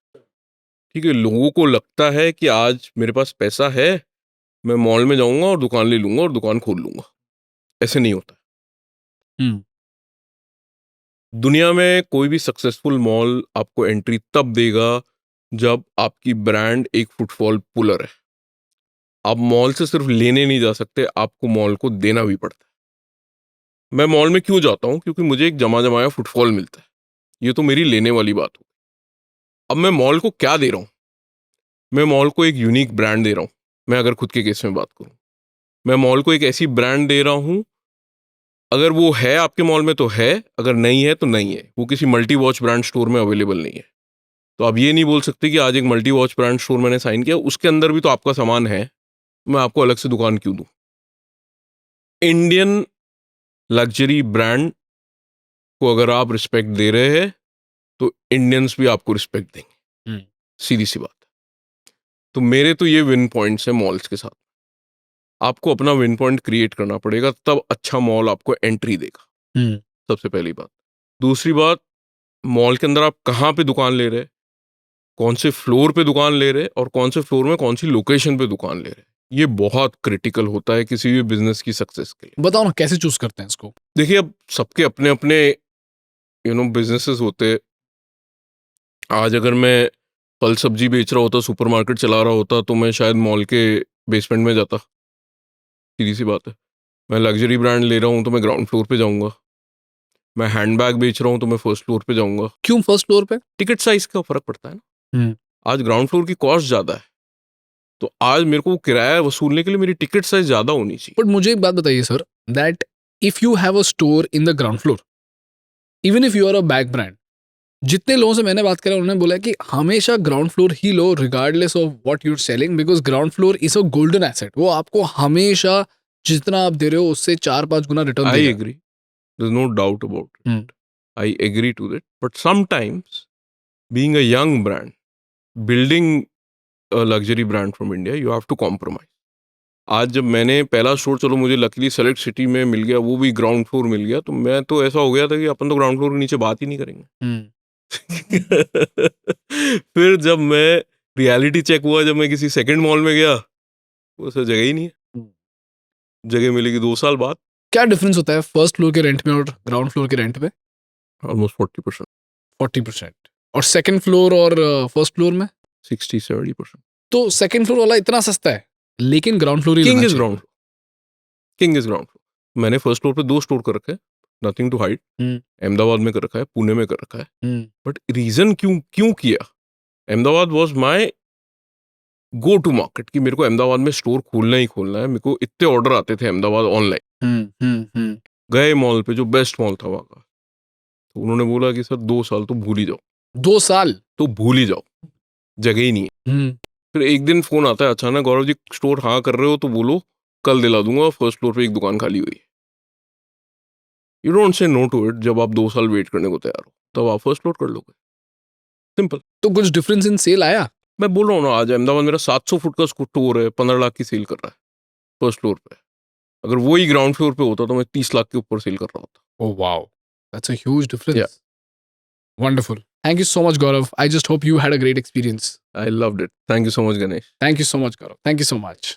ठीक है। लोगों को लगता है कि आज मेरे पास पैसा है, मैं मॉल में जाऊंगा और दुकान ले लूंगा और दुकान खोल लूंगा। ऐसे नहीं होता। दुनिया में कोई भी सक्सेसफुल मॉल आपको एंट्री तब देगा जब आपकी ब्रांड एक फुटफॉल पुलर है। आप मॉल से सिर्फ लेने नहीं जा सकते, आपको मॉल को देना भी पड़ता है। मैं मॉल में क्यों जाता हूं? क्योंकि मुझे एक जमा जमाया फुटफॉल मिलता है। ये तो मेरी लेने वाली बात हो। अब मैं मॉल को क्या दे रहा हूँ? मैं मॉल को एक यूनिक ब्रांड दे रहा हूँ। मैं अगर खुद के केस में बात करूँ, मैं मॉल को एक ऐसी ब्रांड दे रहा हूँ, अगर वो है आपके मॉल में तो है, अगर नहीं है तो नहीं है। वो किसी मल्टी वॉच ब्रांड स्टोर में अवेलेबल नहीं है। तो आप ये नहीं बोल सकते कि आज एक मल्टी वॉच ब्रांड स्टोर मैंने साइन किया, उसके अंदर भी तो आपका सामान है, मैं आपको अलग से दुकान क्यों दूं? इंडियन लग्जरी ब्रांड को अगर आप रिस्पेक्ट दे रहे हैं तो इंडियंस भी आपको रिस्पेक्ट देंगे। सीधी सी बात है। तो मेरे तो ये विन पॉइंट्स हैं मॉल्स के साथ। आपको अपना विन पॉइंट क्रिएट करना पड़ेगा, तब अच्छा मॉल आपको एंट्री देगा। सबसे पहली बात। दूसरी बात, मॉल के अंदर आप कहाँ पे दुकान ले रहे, कौन से फ्लोर पे दुकान ले रहे, और कौन से फ्लोर में कौन सी लोकेशन पे दुकान ले रहे, ये बहुत क्रिटिकल होता है किसी भी बिजनेस की सक्सेस के लिए। बताओ ना कैसे चूज करते हैं इसको? देखिए, अब सबके अपने अपने बिजनेसेस होते। आज अगर मैं फल सब्जी बेच रहा होता, सुपरमार्केट चला रहा होता, तो मैं शायद मॉल के बेसमेंट में जाता। सीधी सी बात है। मैं लग्जरी ब्रांड ले रहा हूँ तो मैं ग्राउंड फ्लोर पे जाऊंगा। मैं हैंडबैग बेच रहा हूँ तो मैं फर्स्ट फ्लोर पे जाऊंगा। क्यों फर्स्ट फ्लोर पे? टिकट साइज का फर्क पड़ता है ना। आज ग्राउंड फ्लोर की कॉस्ट ज्यादा है, तो आज मेरे को किराया वसूलने के लिए मेरी टिकट साइज ज्यादा होनी चाहिए। बट मुझे एक बात बताइए sir, that if you have a store in the ground floor, even if you are a bag brand, जितने लोगों से मैंने बात करा उन्होंने बोला कि हमेशा ग्राउंड फ्लोर ही लो regardless of what you are selling, because ground floor is a golden asset. वो आपको हमेशा जितना आप दे रहे हो उससे 4-5 गुना रिटर्न आई देगा। Agree, there is no doubt about Hmm. It. I agree to that, but sometimes being a young brand, building a luxury brand from India, you have to compromise. आज जब मैंने पहला स्टोर, चलो मुझे लकीली सेलेक्ट सिटी में मिल गया, वो भी ग्राउंड फ्लोर मिल गया, तो मैं तो ऐसा हो गया था कि अपन तो ग्राउंड फ्लोर के नीचे बात ही नहीं करेंगे। फिर जब मैं रियलिटी चेक हुआ, जब मैं किसी सेकंड मॉल में गया, वो सर जगह ही नहीं है। जगह मिलेगी 2 साल बाद। क्या डिफरेंस होता है फर्स्ट फ्लोर के रेंट में और ग्राउंड फ्लोर के रेंट में? ऑलमोस्ट 40%, 40%। और सेकंड फ्लोर और फर्स्ट फ्लोर में 60-70%। तो सेकंड फ्लोर वाला इतना सस्ता है, लेकिन ग्राउंड फ्लोर ही किंग लेना इज चाहिए। Ground, king is ground floor. मैंने फर्स्ट फ्लोर पे 2 स्टोर कर रखे हैं, नथिंग टू हाइड। अहमदाबाद में कर रखा है, पुणे में कर रखा है। बट रीजन क्यों किया, Ahmedabad was my go to market, कि मेरे को अहमदाबाद में स्टोर खोलना ही खोलना है। मेरे को इतने ऑर्डर आते थे अहमदाबाद ऑनलाइन। गए मॉल पे, जो बेस्ट मॉल था वहाँ का, तो उन्होंने बोला कि सर 2 साल तो भूल ही जाओ। 2 साल तो भूल ही जाओ, जगह ही नहीं है। फिर एक दिन फोन आता है अचानक, गौरव जी स्टोर हाँ कर रहे हो तो बोलो, कल दिला दूंगा, फर्स्ट फ्लोर पे एक दुकान खाली हुई है। You don't say no to it. जब आप 2 साल वेट करने को तैयार हो, तब आप फर्स्ट फ्लोर कर लोगे। सिंपल। तो कुछ डिफरेंस इन सेल आया? मैं बोल रहा हूँ ना, आज अहमदाबाद मेरा 700 फुट का स्टोर है, 15 लाख की सेल कर रहा है फर्स्ट फ्लोर पे। अगर वही ग्राउंड फ्लोर पे होता तो मैं 30 लाख के ऊपर सेल कर रहा होता। Oh wow, that's a huge difference. Yeah. Wonderful. Thank you so much, Gaurav. I just hope you had a great experience. I loved it. Thank you so much, Ganesh. Thank you so much, Gaurav. Thank you so much.